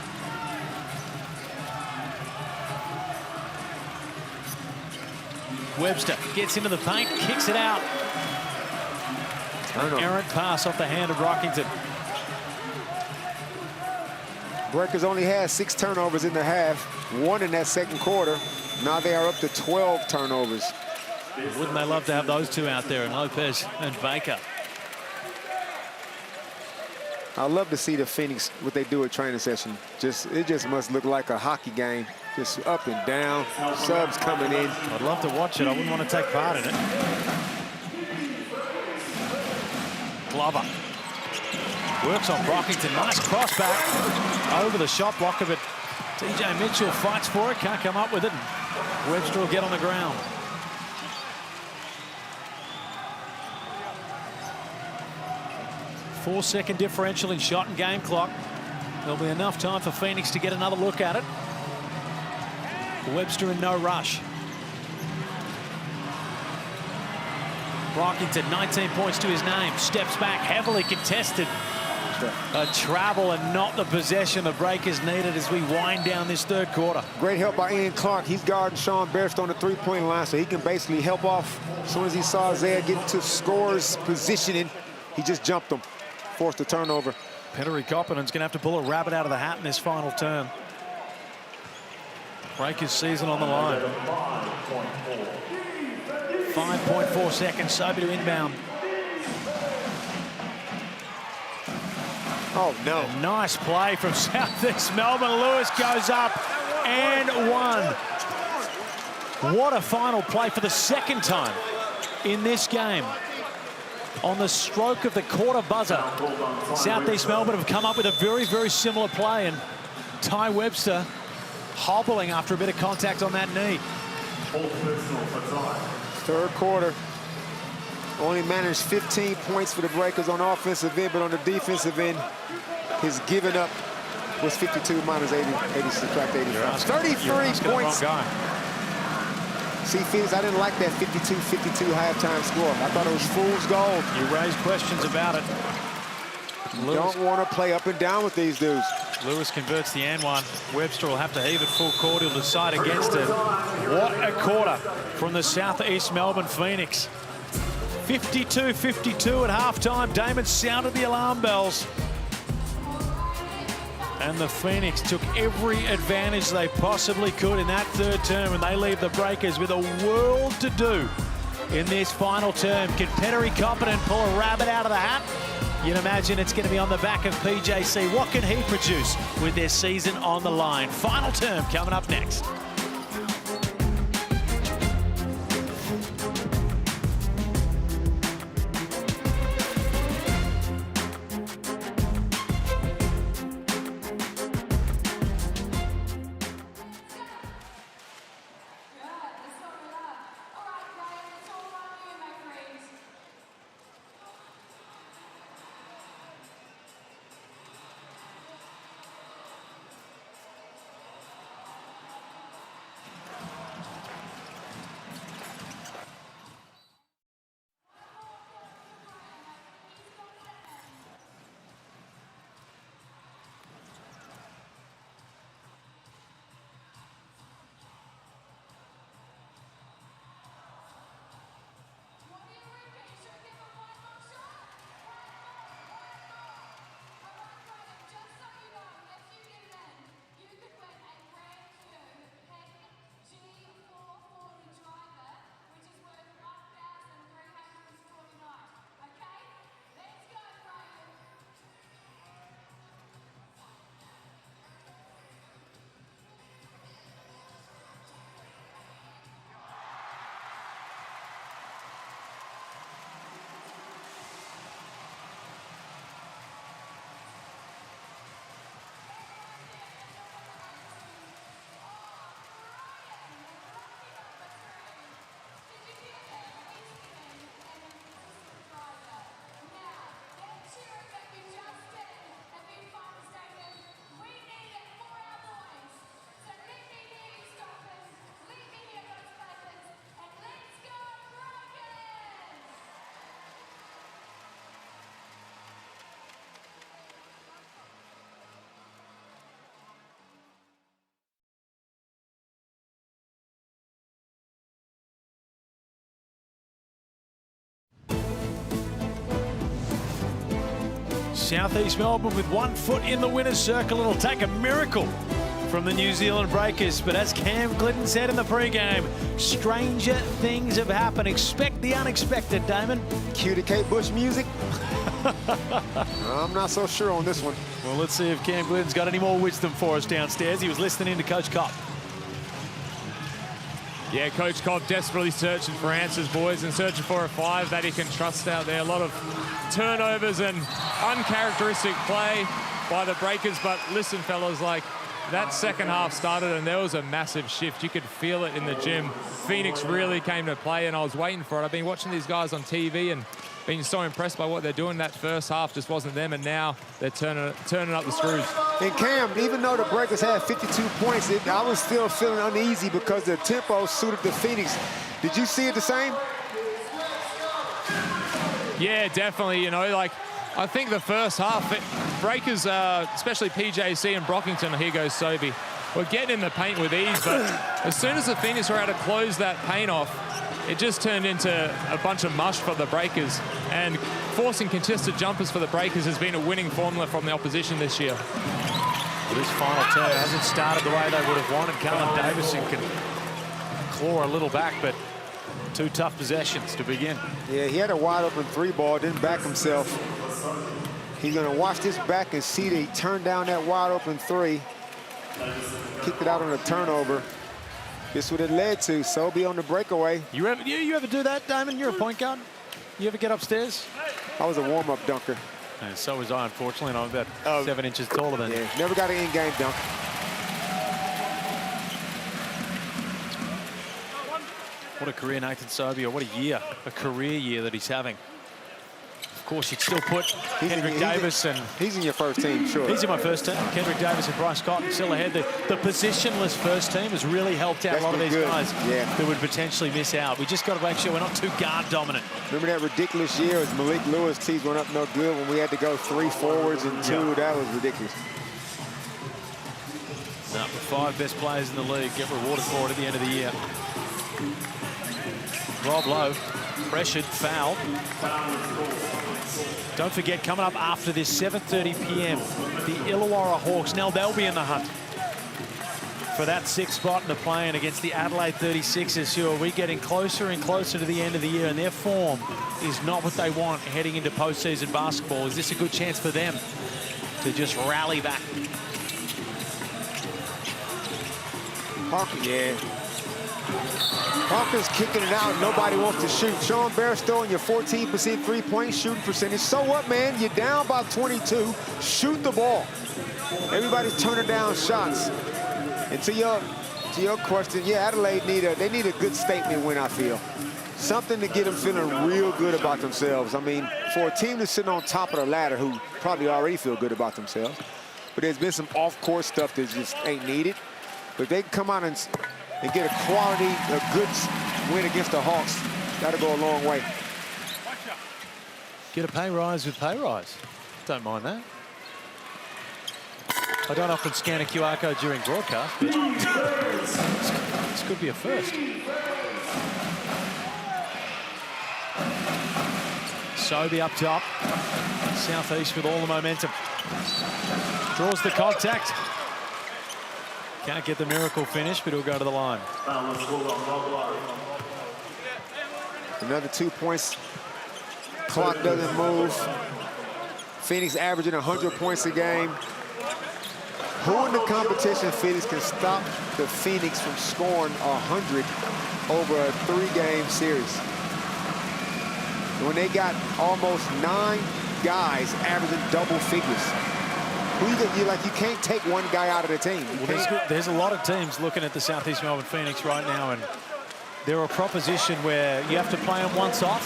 Webster gets into the paint, kicks it out. An errant pass off the hand of Rockington. Breakers only had 6 turnovers in the half, 1 in that second quarter. Now they are up to 12 turnovers. Wouldn't they love to have those two out there, and Lopez and Baker? I love to see the Phoenix, what they do at training session. It just must look like a hockey game, just up and down, subs coming in. I'd love to watch it. I wouldn't want to take part in it. Glover works on Brockington. Nice cross back over the shot blocker, but TJ Mitchell fights for it, can't come up with it. Webster will get on the ground. Four-second differential in shot and game clock. There'll be enough time for Phoenix to get another look at it. Webster in no rush. Brockington, 19 points to his name. Steps back, heavily contested. A travel and not the possession the Breakers needed as we wind down this third quarter. Great help by Ian Clark. He's guarding Sean Bairstow on the three-point line, so he can basically help off. As soon as he saw Isaiah get into scorer's positioning, he just jumped him, forced a turnover. Petteri Koppinen's going to have to pull a rabbit out of the hat in this final term. Breakers season on the line. 5.4 seconds, Sobe to inbound. Oh, no. A nice play from Southeast Melbourne. Lewis goes up and one. What a final play for the second time in this game. On the stroke of the quarter buzzer, Southeast Melbourne have come up with a very, very similar play, and Ty Webster hobbling after a bit of contact on that knee. Third quarter. Only managed 15 points for the Breakers on offensive end, but on the defensive end, his giving up was 52 minus 80, subtract 85. 33 points. See, Phoenix, I didn't like that 52-52 halftime score. I thought it was fool's gold. You raised questions about it. You don't want to play up and down with these dudes. Lewis converts the and one. Webster will have to heave it full court. He'll decide against it. What a quarter from the Southeast Melbourne Phoenix. 52-52 at halftime. Damon sounded the alarm bells. And the Phoenix took every advantage they possibly could in that third term, and they leave the Breakers with a world to do in this final term. Can Petteri Koppinen pull a rabbit out of the hat? You'd imagine it's going to be on the back of PJC. What can he produce with their season on the line? Final term coming up next. Southeast Melbourne with 1 foot in the winner's circle. It'll take a miracle from the New Zealand Breakers. But as Cam Glidden said in the pre-game, stranger things have happened. Expect the unexpected, Damon. Cue to Kate Bush music. I'm not so sure on this one. Well, let's see if Cam Glidden's got any more wisdom for us downstairs. He was listening to Coach Cobb. Yeah, Coach Cobb desperately searching for answers, boys, and searching for a 5 that he can trust out there. A lot of turnovers and uncharacteristic play by the Breakers. But listen, fellas, like, that second half started and there was a massive shift. You could feel it in the gym. Phoenix really came to play and I was waiting for it. I've been watching these guys on TV and been so impressed by what they're doing. That first half just wasn't them, and now they're turning up the screws. And Cam, even though the Breakers had 52 points, I was still feeling uneasy because the tempo suited the Phoenix. Did you see it the same? Yeah, definitely. You know, like, I think the first half, Breakers, especially PJC and Brockington, here goes Sobey, were getting in the paint with ease, but as soon as the Phoenix were able to close that paint off, it just turned into a bunch of mush for the Breakers, and forcing contested jumpers for the Breakers has been a winning formula from the opposition this year. Well, this final turn hasn't started the way they would have wanted. Callum Davison can claw a little back, but 2 tough possessions to begin. Yeah, he had a wide open 3 ball, didn't back himself. He's gonna watch this back and see that he turned down that wide open 3. Kicked it out on a turnover. This would have led to Sobey on the breakaway. You ever do that, Damon? You're a point guard. You ever get upstairs? I was a warm-up dunker. And so was I, unfortunately, and I'm about 7 inches taller than you. Yeah, never got an in-game dunk. What a career, Nathan Sobey, or what a year, a career year that he's having. Of course, you'd still put Kendrick Davis and... He's in your first team, sure. He's in my first team. Kendrick Davis and Bryce Cotton still ahead. The positionless first team has really helped out a lot of these guys that would potentially miss out. We just got to make sure we're not too guard dominant. Remember that ridiculous year as Malik Lewis teams went up no good when we had to go 3 forwards and 2? That was ridiculous. No, the 5 best players in the league get rewarded for it at the end of the year. Rob Lowe, pressured, foul. Don't forget, coming up after this, 7:30 p.m, the Illawarra Hawks. Now they'll be in the hunt for that 6th spot in the play-in against the Adelaide 36ers, who are getting closer and closer to the end of the year, and their form is not what they want heading into postseason basketball. Is this a good chance for them to just rally back? Parker's kicking it out. Nobody wants to shoot. Sean Bairstow in your 14% three-point shooting percentage. So what, man? You're down by 22. Shoot the ball. Everybody's turning down shots. And to your question, yeah, Adelaide need a good statement win, I feel. Something to get them feeling real good about themselves. I mean, for a team that's sitting on top of the ladder who probably already feel good about themselves, but there's been some off-court stuff that just ain't needed. But they can come out and get a good win against the Hawks. That'll go a long way. Get a pay rise with pay rise. Don't mind that. I don't often scan a QR code during broadcast, but this could be a first. Sobey up top. Southeast with all the momentum. Draws the contact. Can't get the miracle finish, but he'll go to the line. Another 2 points. Clock doesn't move. Phoenix averaging 100 points a game. Who in the competition, Phoenix, can stop the Phoenix from scoring 100 over a 3-game series? When they got almost 9 guys averaging double figures. You can't take one guy out of the team. Well, there's a lot of teams looking at the Southeast Melbourne Phoenix right now, and they're a proposition where you have to play them once off.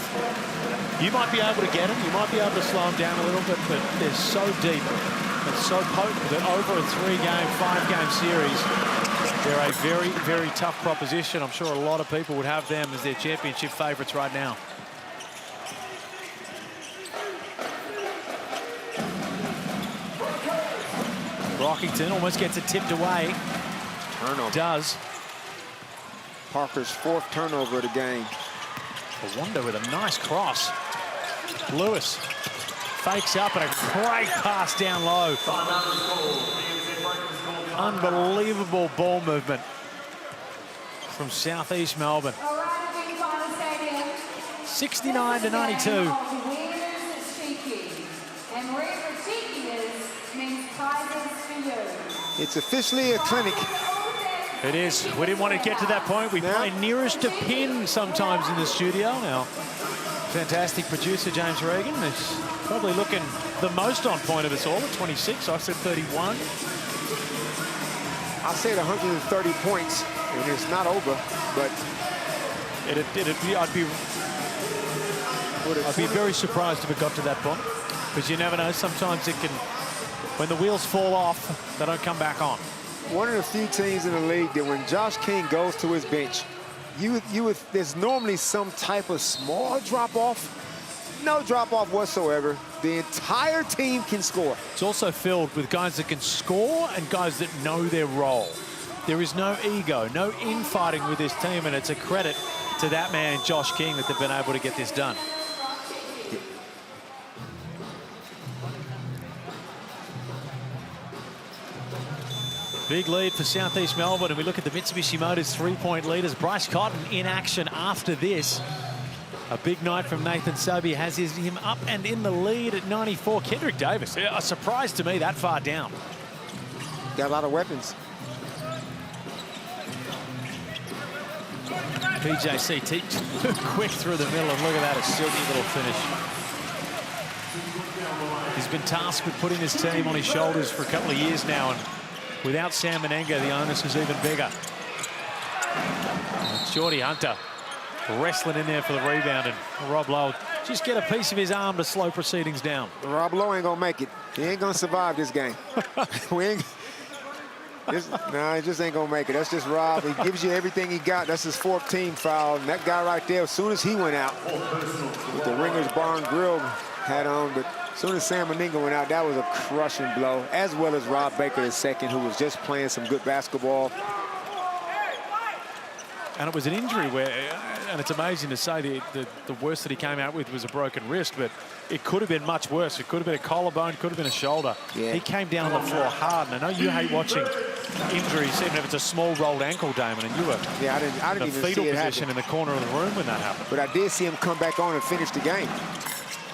You might be able to get them, you might be able to slow them down a little bit, but they're so deep and so potent that over a 3-game, 5-game series, they're a very, very tough proposition. I'm sure a lot of people would have them as their championship favourites right now. Brockington almost gets it tipped away. Turnover. Does. Parker's 4th turnover of the game. A wonder with a nice cross. Lewis fakes up and a great pass down low. Unbelievable ball movement from Southeast Melbourne. 69-92. It's officially a clinic. It is. We didn't want to get to that point. We play nearest to pin sometimes in the studio. Now, fantastic producer James Regan is probably looking the most on point of us all at 26. I said 31. I said 130 points, and it's not over, but I'd be very surprised if it got to that point, because you never know. Sometimes it can, when the wheels fall off, they don't come back on. One of the few teams in the league that when Josh King goes to his bench, there's normally some type of small drop-off. No drop-off whatsoever. The entire team can score. It's also filled with guys that can score and guys that know their role. There is no ego, no infighting with this team, and it's a credit to that man, Josh King, that they've been able to get this done. Big lead for Southeast Melbourne, and we look at the Mitsubishi Motors three-point leaders. Bryce Cotton in action after this. A big night from Nathan Sobey has him up and in the lead at 94. Kendrick Davis, a surprise to me that far down. Got a lot of weapons. PJC too quick through the middle, and look at that, a silky little finish. He's been tasked with putting his team on his shoulders for a couple of years now, and without Sam Menenga, the onus is even bigger. And Geordie Hunter wrestling in there for the rebound, and Rob Lowe just get a piece of his arm to slow proceedings down. Rob Lowe ain't gonna make it. He ain't gonna survive this game. Nah, he just ain't gonna make it. That's just Rob. He gives you everything he got. That's his fourth team foul. And that guy right there, as soon as he went out, with the Ringers Barn Grill hat on, but as soon as Sam Menenga went out, that was a crushing blow, as well as Rob Baker II, who was just playing some good basketball. And it was an injury where, and it's amazing to say the worst that he came out with was a broken wrist, but it could have been much worse. It could have been a collarbone, could have been a shoulder. Yeah. He came down on the floor hard, and I know you hate watching injuries, even if it's a small rolled ankle, Damon, and you were I didn't even fetal see it position happen in the corner of the room when that happened. But I did see him come back on and finish the game.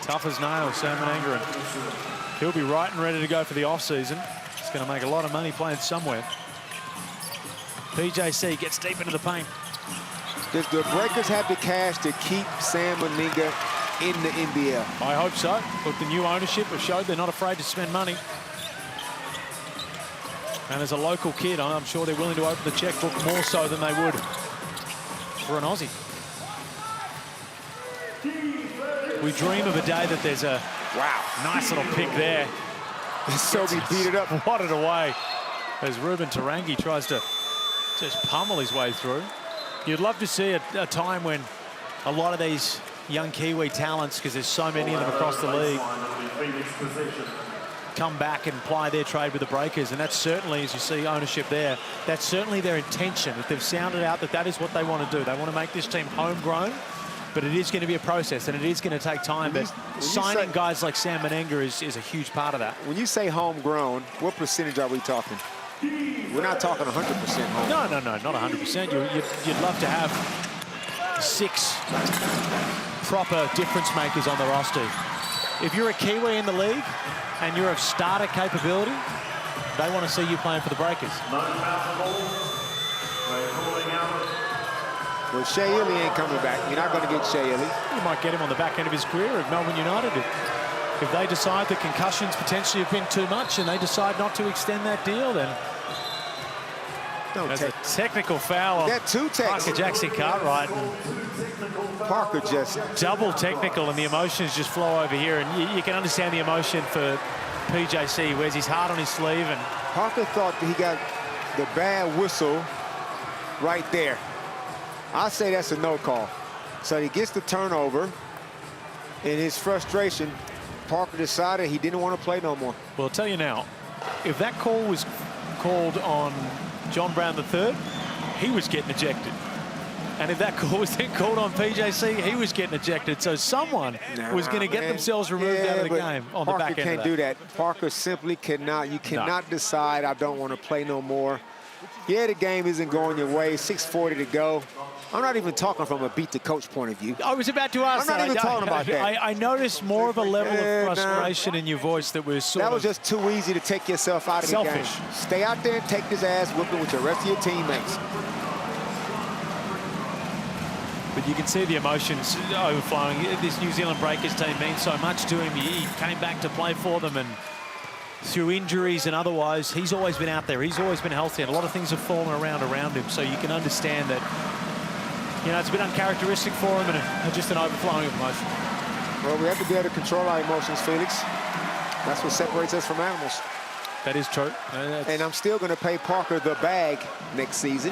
Tough as nails, Sam Menenga, and he'll be right and ready to go for the off-season. He's going to make a lot of money playing somewhere. PJC gets deep into the paint. The Breakers have the cash to keep Sam Menenga in the NBL. I hope so. Look, the new ownership have showed they're not afraid to spend money. And as a local kid, I'm sure they're willing to open the checkbook more so than they would for an Aussie. We dream of a day that there's a nice little pick there. Sobey beat it up. Wadded away as Ruben Tarangi tries to just pummel his way through. You'd love to see a time when a lot of these young Kiwi talents, because there's so many of them across the league, come back and ply their trade with the Breakers. And that's certainly, as you see ownership there, that's certainly their intention. That they've sounded out that is what they want to do. They want to make this team homegrown, but it is going to be a process and it is going to take time. But signing guys like Sam Menenga is a huge part of that. When you say homegrown, what percentage are we talking? We're not talking 100% home. No, not 100%. You'd love to have 6 proper difference makers on the roster. If you're a Kiwi in the league and you're of starter capability, they want to see you playing for the Breakers. Well, Shea Ely ain't coming back. You're not going to get Shea Ely. You might get him on the back end of his career at Melbourne United. If they decide that concussions potentially have been too much and they decide not to extend that deal, then there's a technical foul on Parker Jackson Cartwright. Parker just double technical, and the emotions just flow over here. And you can understand the emotion for PJC. He wears his heart on his sleeve. And Parker thought that he got the bad whistle right there. I say that's a no call. So he gets the turnover. In his frustration, Parker decided he didn't want to play no more. Well, I'll tell you now, if that call was called on John Brown III, he was getting ejected. And if that call was then called on PJC, he was getting ejected. So someone was going to get themselves removed out of the game on the back end of that. Parker can't do that. Parker simply cannot. You cannot decide, I don't want to play no more. Yeah, the game isn't going your way. 6:40 to go. I'm not even talking from a beat the coach point of view. I was about to ask I'm not even talking about that. I noticed more of a level of frustration in your voice that was sort of... That was just too easy to take yourself out of the game. Stay out there and take this ass whooping with your rest of your teammates. But you can see the emotions overflowing. This New Zealand Breakers team means so much to him. He came back to play for them, and through injuries and otherwise, he's always been out there. He's always been healthy, and a lot of things have fallen around him. So you can understand that, you know, it's a bit uncharacteristic for him and just an overflowing of emotion. Well, we have to be able to control our emotions, Felix. That's what separates us from animals. That is true. And I'm still going to pay Parker the bag next season.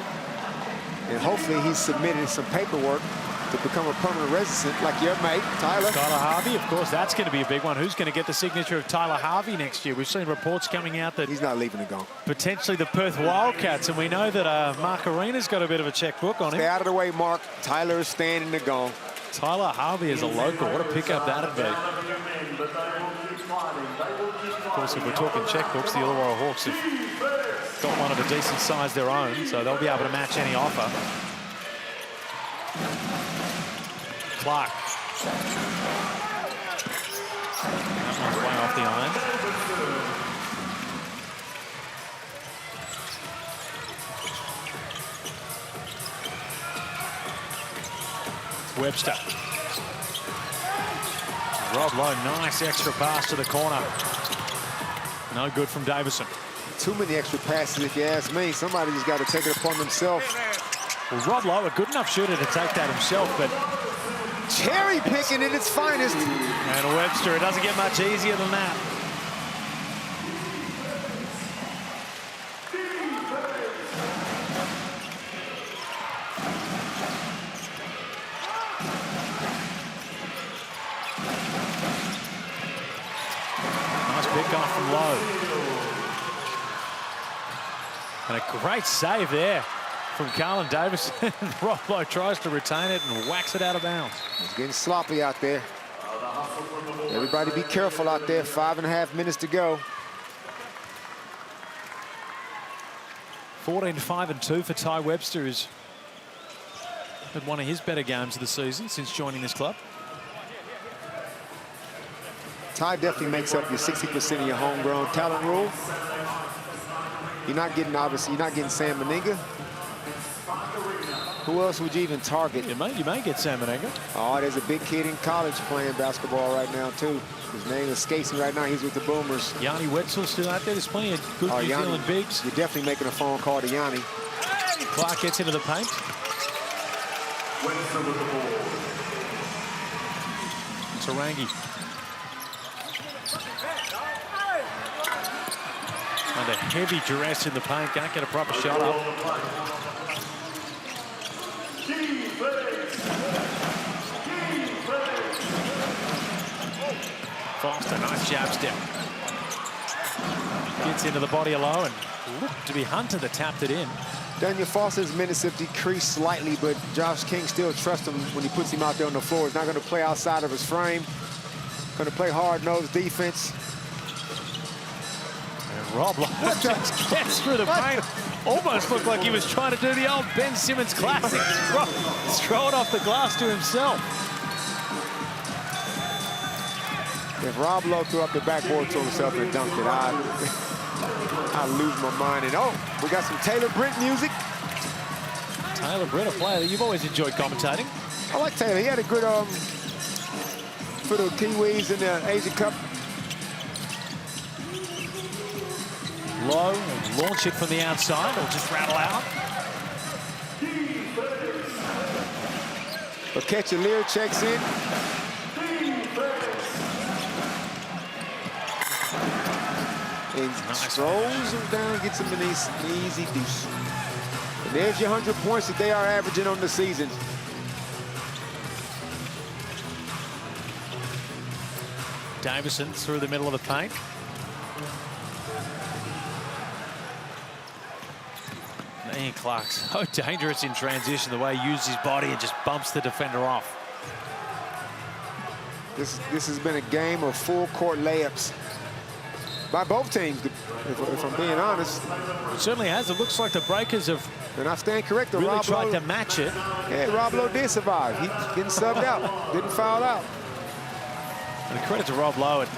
And hopefully he's submitted some paperwork to become a permanent resident like your mate, Tyler. Tyler Harvey, of course, that's going to be a big one. Who's going to get the signature of Tyler Harvey next year? We've seen reports coming out that he's not leaving to go. Potentially the Perth Wildcats, and we know that Mark Arena's got a bit of a checkbook on him. Stay out of the way, Mark. Tyler is standing to go. Tyler Harvey is a local. What a pickup that'd be. Of course, if we're talking checkbooks, the Illawarra Hawks have got one of a decent size their own, so they'll be able to match any offer. Clark. That one's way off the iron. Webster. Rob Lowe, nice extra pass to the corner. No good from Davison. Too many extra passes, if you ask me. Somebody just got to take it upon themselves. Well, Rob Lowe, a good enough shooter to take that himself, but... cherry picking at its finest. And Webster, it doesn't get much easier than that. Nice pick off from Lowe. And a great save there from Carlin Davison. Rob Lowe tries to retain it and whacks it out of bounds. It's getting sloppy out there. Everybody be careful out there. 5.5 minutes to go. 14-5-2 for Ty Webster, who's had one of his better games of the season since joining this club. Ty definitely makes up your 60% of your homegrown talent rule. You're not getting, obviously, you're not getting Sam Meninga. Who else would you even target? You may get Sam Meninga. Oh, there's a big kid in college playing basketball right now, too. His name escapes me right now. He's with the Boomers. Yanni Wetzel's still out there. There's plenty of good New Zealand bigs. You're definitely making a phone call to Yanni. Clark gets into the paint. Tarangi. Under heavy duress in the paint. Can't get a proper shot up. Foster, nice jab step. Gets into the body of Lowe and looked to be Hunter that tapped it in. Daniel Foster's minutes have decreased slightly, but Josh King still trusts him when he puts him out there on the floor. He's not going to play outside of his frame. Going to play hard-nosed defense. And Rob Lowe just gets through the paint. Almost looked like he was trying to do the old Ben Simmons classic. Throw it off the glass to himself. If Rob Lowe threw up the backboard to himself and dunked it, I'd lose my mind. And oh, we got some Taylor Britt music. Taylor Britt, a player that you've always enjoyed commentating. I like Taylor. He had a good for the Kiwis in the Asian Cup. Low, launch it from the outside or just rattle out. But Ketchalier checks in. And throws him down, gets him an easy deuce. And there's your 100 points that they are averaging on the season. Davison through the middle of the paint. Ian Clark, so dangerous in transition, the way he uses his body and just bumps the defender off. This has been a game of full court layups by both teams, if I'm being honest. It certainly has. It looks like the Breakers have And I stand corrected. really Rob tried Lowe, to match it. Yeah, Rob Lowe did survive. He getting subbed out, didn't foul out. And credit to Rob Lowe at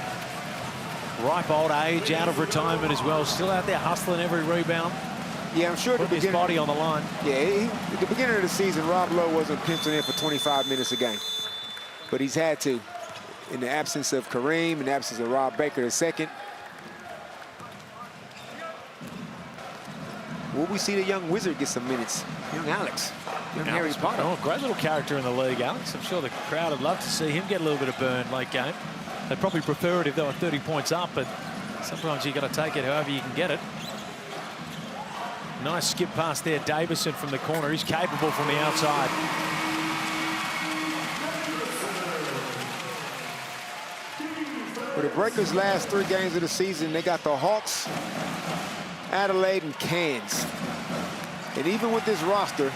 ripe old age, out of retirement as well, still out there hustling every rebound. Yeah, I'm sure at the Putting his beginning, body on the line. yeah, at the beginning of the season, Rob Lowe wasn't penciling in for 25 minutes a game. But he's had to, in the absence of Kareem, in the absence of Rob Baker II. Will we see the young wizard get some minutes? Young Alex, young Harry Alex, Potter. oh, great little character in the league, Alex. I'm sure the crowd would love to see him get a little bit of burn late game. They'd probably prefer it if they were 30 points up, but sometimes you got to take it however you can get it. Nice skip pass there, Davison from the corner. He's capable from the outside. For the Breakers' last 3 games of the season, they got the Hawks, Adelaide, and Cairns. And even with this roster,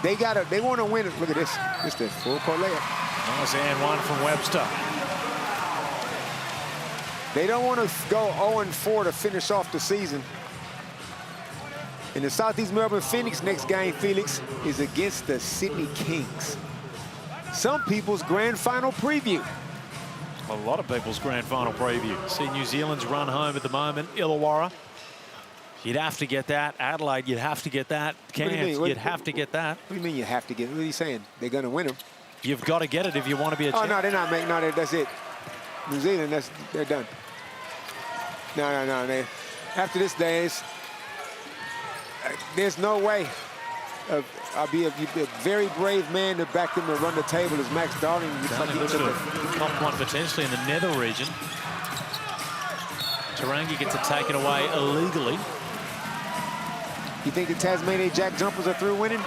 they want to win it. Look at this. It's the full court layup. Nice and one from Webster. They don't want to go 0-4 to finish off the season. In the Southeast Melbourne Phoenix, next game, Felix, is against the Sydney Kings. Some people's grand final preview. A lot of people's grand final preview. See New Zealand's run home at the moment. Illawarra, you'd have to get that. Adelaide, you'd have to get that. Cairns, you'd have to get that. What do you mean you have to get it? What are you saying? They're going to win them. You've got to get it if you want to be a champ. Oh, no, they're not making, no, that's it. New Zealand, they're done. No. After this days, there's no way. I'll be a very brave man to back them to run the table as Max Darling. Looks to have copped one potentially in the nether region. Tarangi gets it taken away illegally. You think the Tasmania Jack Jumpers are through winning?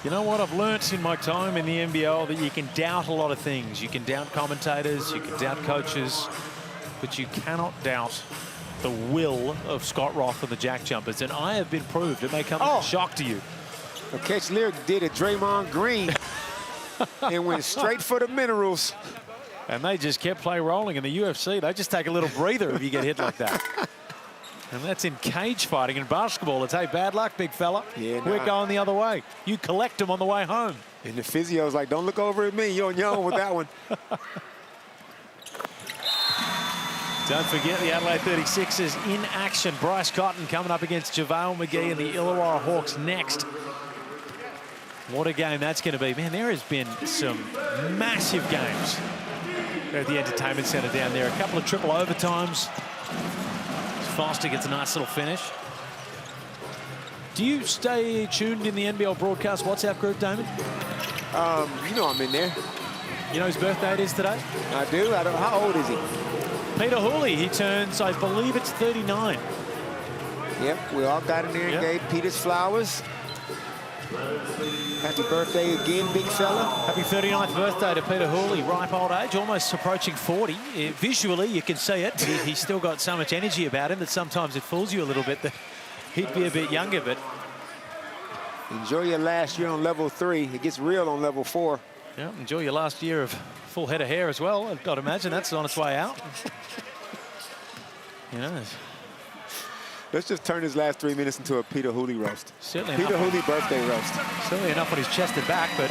You know what? I've learnt in my time in the NBL that you can doubt a lot of things. You can doubt commentators, you can doubt coaches, but you cannot doubt the will of Scott Roth and the Jack Jumpers. And I have been proved. It may come as a shock to you. Well, Catch Lear did a Draymond Green and went straight for the minerals. And they just kept play rolling. In the UFC, they just take a little breather if you get hit like that. And that's in cage fighting. In basketball, it's, hey, bad luck, big fella. Yeah, We're going the other way. You collect them on the way home. And the physio's like, don't look over at me. You're on your own with that one. Don't forget the Adelaide 36ers in action. Bryce Cotton coming up against JaVale McGee and the Illawarra Hawks next. What a game that's going to be. Man, there has been some massive games at the entertainment centre down there. A couple of triple overtimes. Foster gets a nice little finish. Do you stay tuned in the NBL broadcast WhatsApp group, Damon? You know I'm in there. You know whose birthday it is today? I do. I don't. How old is he? Peter Hooley. He turns, I believe it's 39. Yep, we all got in there and gave Peter's flowers. Happy birthday again, big fella. Happy 39th birthday to Peter Hooley. Ripe old age, almost approaching 40. Visually, you can see it. He's still got so much energy about him that sometimes it fools you a little bit that he'd be a bit younger, but... Enjoy your last year on level 3. It gets real on level 4. Yeah, enjoy your last year of full head of hair as well. I've got to imagine that's on its way out. You know... Let's just turn his last 3 minutes into a Peter Hooley roast. Certainly Peter Hooley birthday roast. Certainly enough on his chest and back, but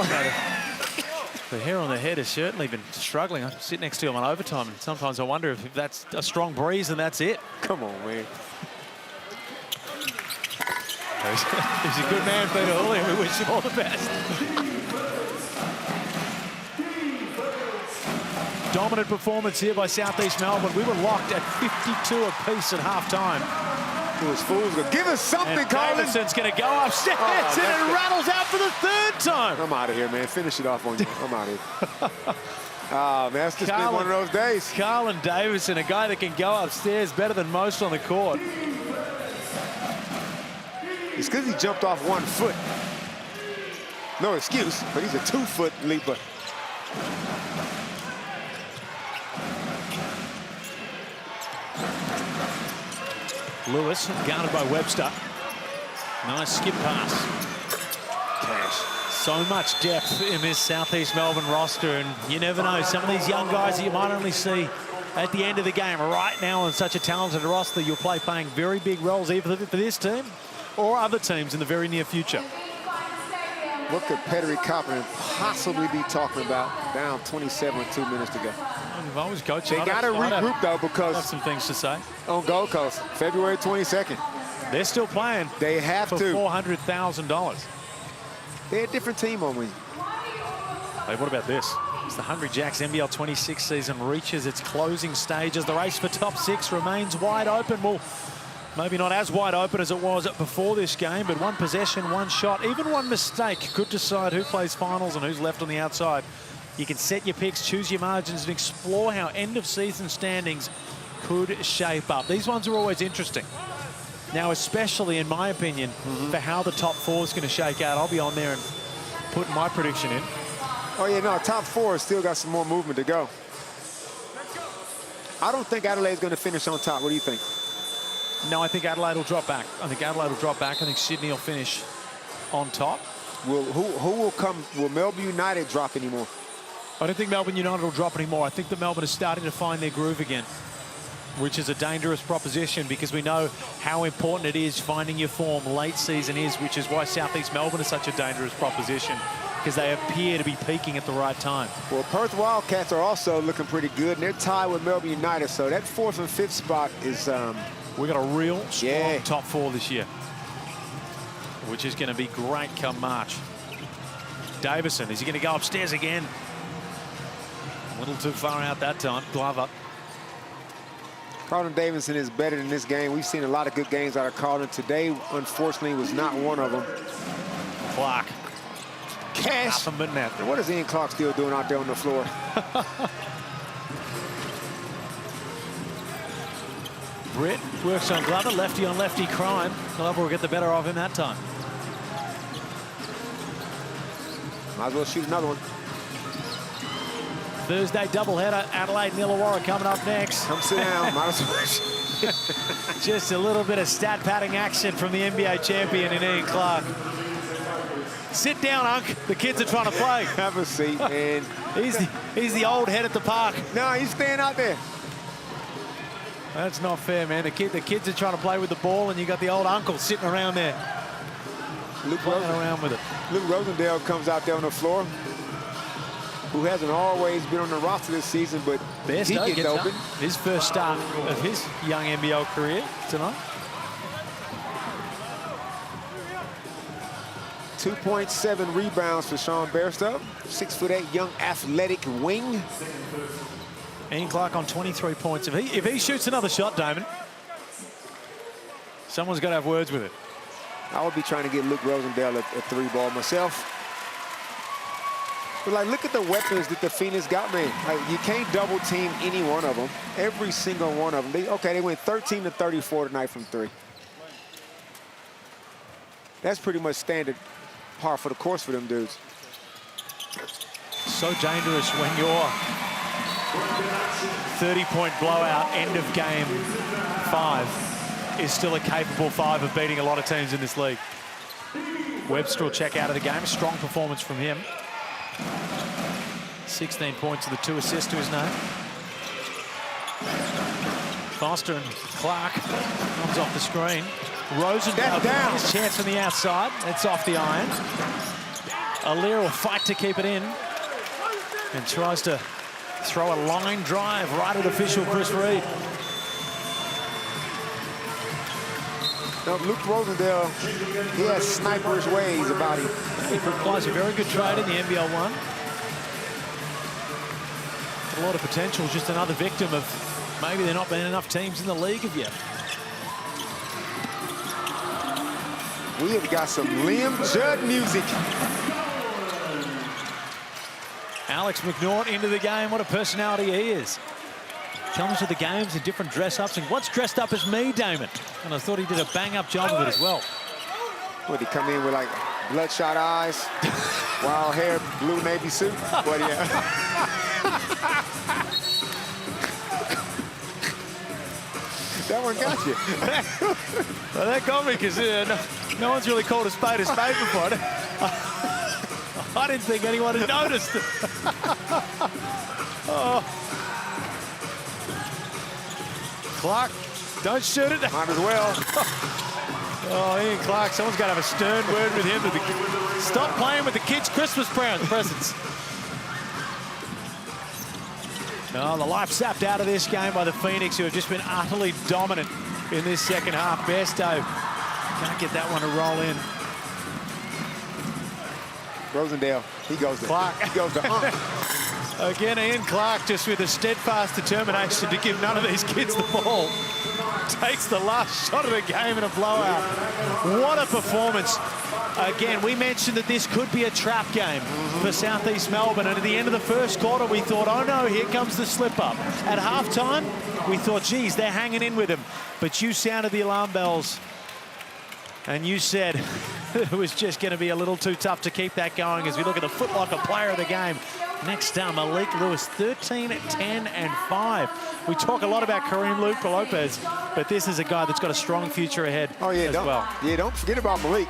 the hair on the head has certainly been struggling. I sit next to him on overtime, and sometimes I wonder if that's a strong breeze and that's it. Come on, man. He's a good man, Peter Hooley. We wish him all the best. Dominant performance here by Southeast Melbourne. We were locked at 52 apiece at half-time. Those fools go, give us something, And Colin. Davidson's going to go upstairs and it rattles out for the 3rd time. I'm out of here, man. Finish it off on you. I'm out of here. Man, that's just been one of those days. Carlin Davison, a guy that can go upstairs better than most on the court. It's because he jumped off 1 foot. No excuse, but he's a 2-foot leaper. Lewis, guarded by Webster. Nice skip pass. Cash. So much depth in this Southeast Melbourne roster, and you never know. Some of these young guys that you might only see at the end of the game. Right now on such a talented roster, you'll play playing very big roles either for this team or other teams in the very near future. What could Petrie Coppin possibly be talking about down 27 with 2 minutes to go? If I was coaching, They got to regroup, though, because I have some things to say. On Gold Coast, February 22nd. They're still playing. They have for to. $400,000. They're a different team on me. Hey, what about this? As the Hungry Jacks NBL26 season reaches its closing stages, the race for top 6 remains wide open. Well, maybe not as wide open as it was before this game, but one possession, one shot, even one mistake could decide who plays finals and who's left on the outside. You can set your picks, choose your margins, and explore how end-of-season standings could shape up. These ones are always interesting. Now, especially, in my opinion, for how the top 4 is going to shake out. I'll be on there and putting my prediction in. Oh, yeah, no, top 4 has still got some more movement to go. I don't think Adelaide's going to finish on top. What do you think? No, I think Adelaide will drop back. I think Sydney will finish on top. Who will come? Will Melbourne United drop anymore? I don't think Melbourne United will drop anymore. I think that Melbourne is starting to find their groove again, which is a dangerous proposition because we know how important it is finding your form late season is, which is why Southeast Melbourne is such a dangerous proposition, because they appear to be peaking at the right time. Well, Perth Wildcats are also looking pretty good, and they're tied with Melbourne United, so that 4th and 5th spot is... we got a real strong top 4 this year, which is going to be great come March. Davison, is he going to go upstairs again? A little too far out that time. Glover. Carlton Davidson is better than this game. We've seen a lot of good games out of Carlton. Today, unfortunately, was not one of them. Clark. Cash. Half a minute now. What is Ian Clark still doing out there on the floor? Britt works on Glover. Lefty on lefty crime. Glover will get the better of him that time. Might as well shoot another one. Thursday doubleheader, Adelaide and Illawarra coming up next. Come sit down. Might as well. Just a little bit of stat padding action from the NBA champion in Ian Clark. Sit down, Unc. The kids are trying to play. Have a seat, man. he's the old head at the park. No, he's staying out there. That's not fair, man. The kids are trying to play with the ball, and you got the old uncle sitting around there. Luke playing around with it. Luke Rosendale comes out there on the floor, who hasn't always been on the roster this season, but he gets open. His first start of his young NBL career tonight. 2.7 rebounds for Sean Bairstow. 6'8" young athletic wing. Ian Clark on 23 points. If he shoots another shot, Damon, someone's got to have words with it. I would be trying to get Luke Rosendale a 3-ball myself. But, like, look at the weapons that the Phoenix got, man. Like, you can't double team any one of them. Every single one of them. They went 13 to 34 tonight from 3. That's pretty much standard par for the course for them dudes. So dangerous when you're 30-point blowout, end of game 5 is still a capable 5 of beating a lot of teams in this league. Webster will check out of the game. A strong performance from him. 16 points with the 2 assists to his name. Foster and Clark comes off the screen. Rosendale down. His chance from the outside. It's off the iron. Alir will fight to keep it in and tries to throw a line drive right at official Chris Reed. Now, Luke Rosendale, he has sniperish ways about him. He applies a very good trade in the NBL 1. A lot of potential, just another victim of maybe there not been enough teams in the league of yet. We have got some Liam Judd music. Alex McNaught into the game. What a personality he is. Comes to the games in different dress-ups and once dressed up as me, Damon. And I thought he did a bang-up job of it as well. Would he come in with, like, bloodshot eyes, wild hair, blue navy suit? What, yeah. That one got you. Well, that got me because no one's really called a spade before. I didn't think anyone had noticed. Oh. Clark, don't shoot it. Might as well. Oh, Ian Clark, someone's got to have a stern word with him. Stop playing with the kids' Christmas presents. Oh, the life sapped out of this game by the Phoenix, who have just been utterly dominant in this second half. Besto can't get that one to roll in. Rosendale, he goes to Clark. He goes to Again, Ian Clark just with a steadfast determination to give none of these kids the ball. Takes the last shot of the game in a blowout. What a performance. Again, we mentioned that this could be a trap game for Southeast Melbourne, and at the end of the first quarter, we thought, oh no, here comes the slip-up. At halftime, we thought, geez, they're hanging in with him. But you sounded the alarm bells, and you said it was just going to be a little too tough to keep that going as we look at the Foot Locker player of the game. Next down, Malik Lewis, 13, 10, and 5. We talk a lot about Kareem Lopez, but this is a guy that's got a strong future ahead as well. Yeah, don't forget about Malik.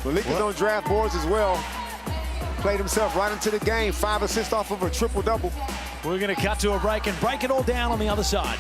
Malik is on draft boards as well. Played himself right into the game. 5 assists off of a triple-double. We're going to cut to a break and break it all down on the other side.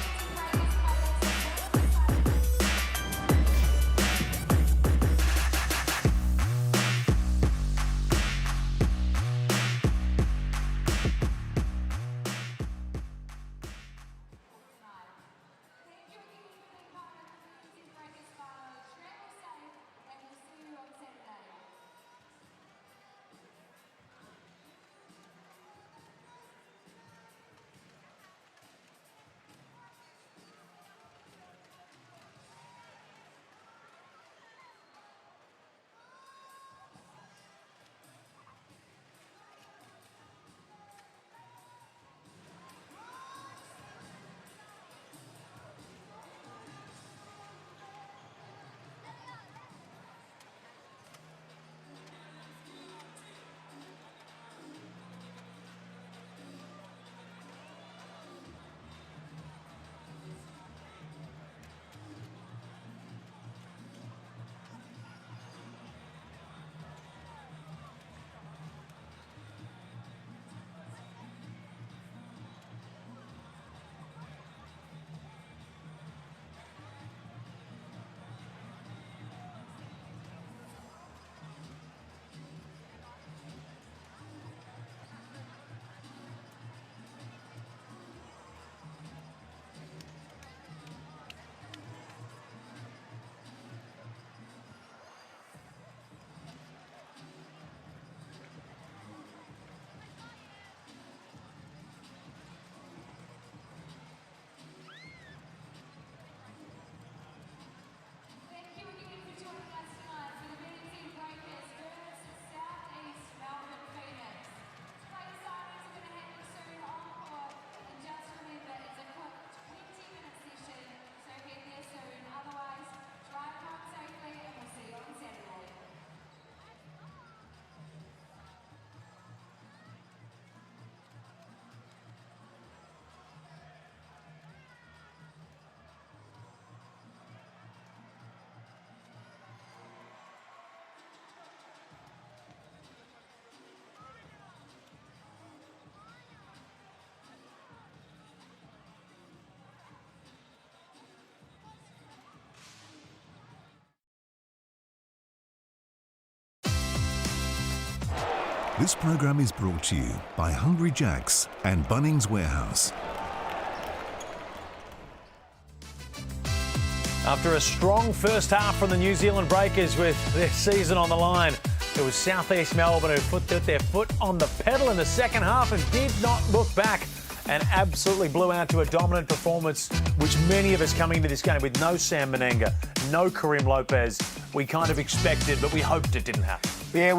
This program is brought to you by Hungry Jack's and Bunnings Warehouse. After a strong first half from the New Zealand Breakers with their season on the line, it was Southeast Melbourne who put their foot on the pedal in the second half and did not look back and absolutely blew out to a dominant performance, which many of us coming into this game with no Sam Menenga, no Kareem Lopez, we kind of expected, but we hoped it didn't happen. Yeah,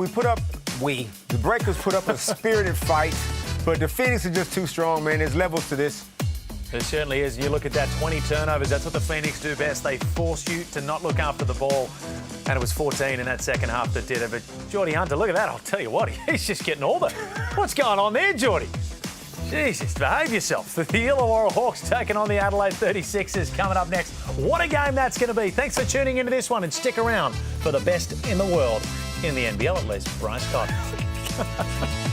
the Breakers put up a spirited fight, but the Phoenix are just too strong, man. There's levels to this. There certainly is. You look at that 20 turnovers, that's what the Phoenix do best. They force you to not look after the ball. And it was 14 in that second half that did it. But Geordie Hunter, look at that. I'll tell you what, he's just getting all the... What's going on there, Geordie? Jesus, behave yourself. The Illawarra Hawks taking on the Adelaide 36ers coming up next. What a game that's going to be. Thanks for tuning into this one and stick around for the best in the world, in the NBL at least. Bryce Cotton.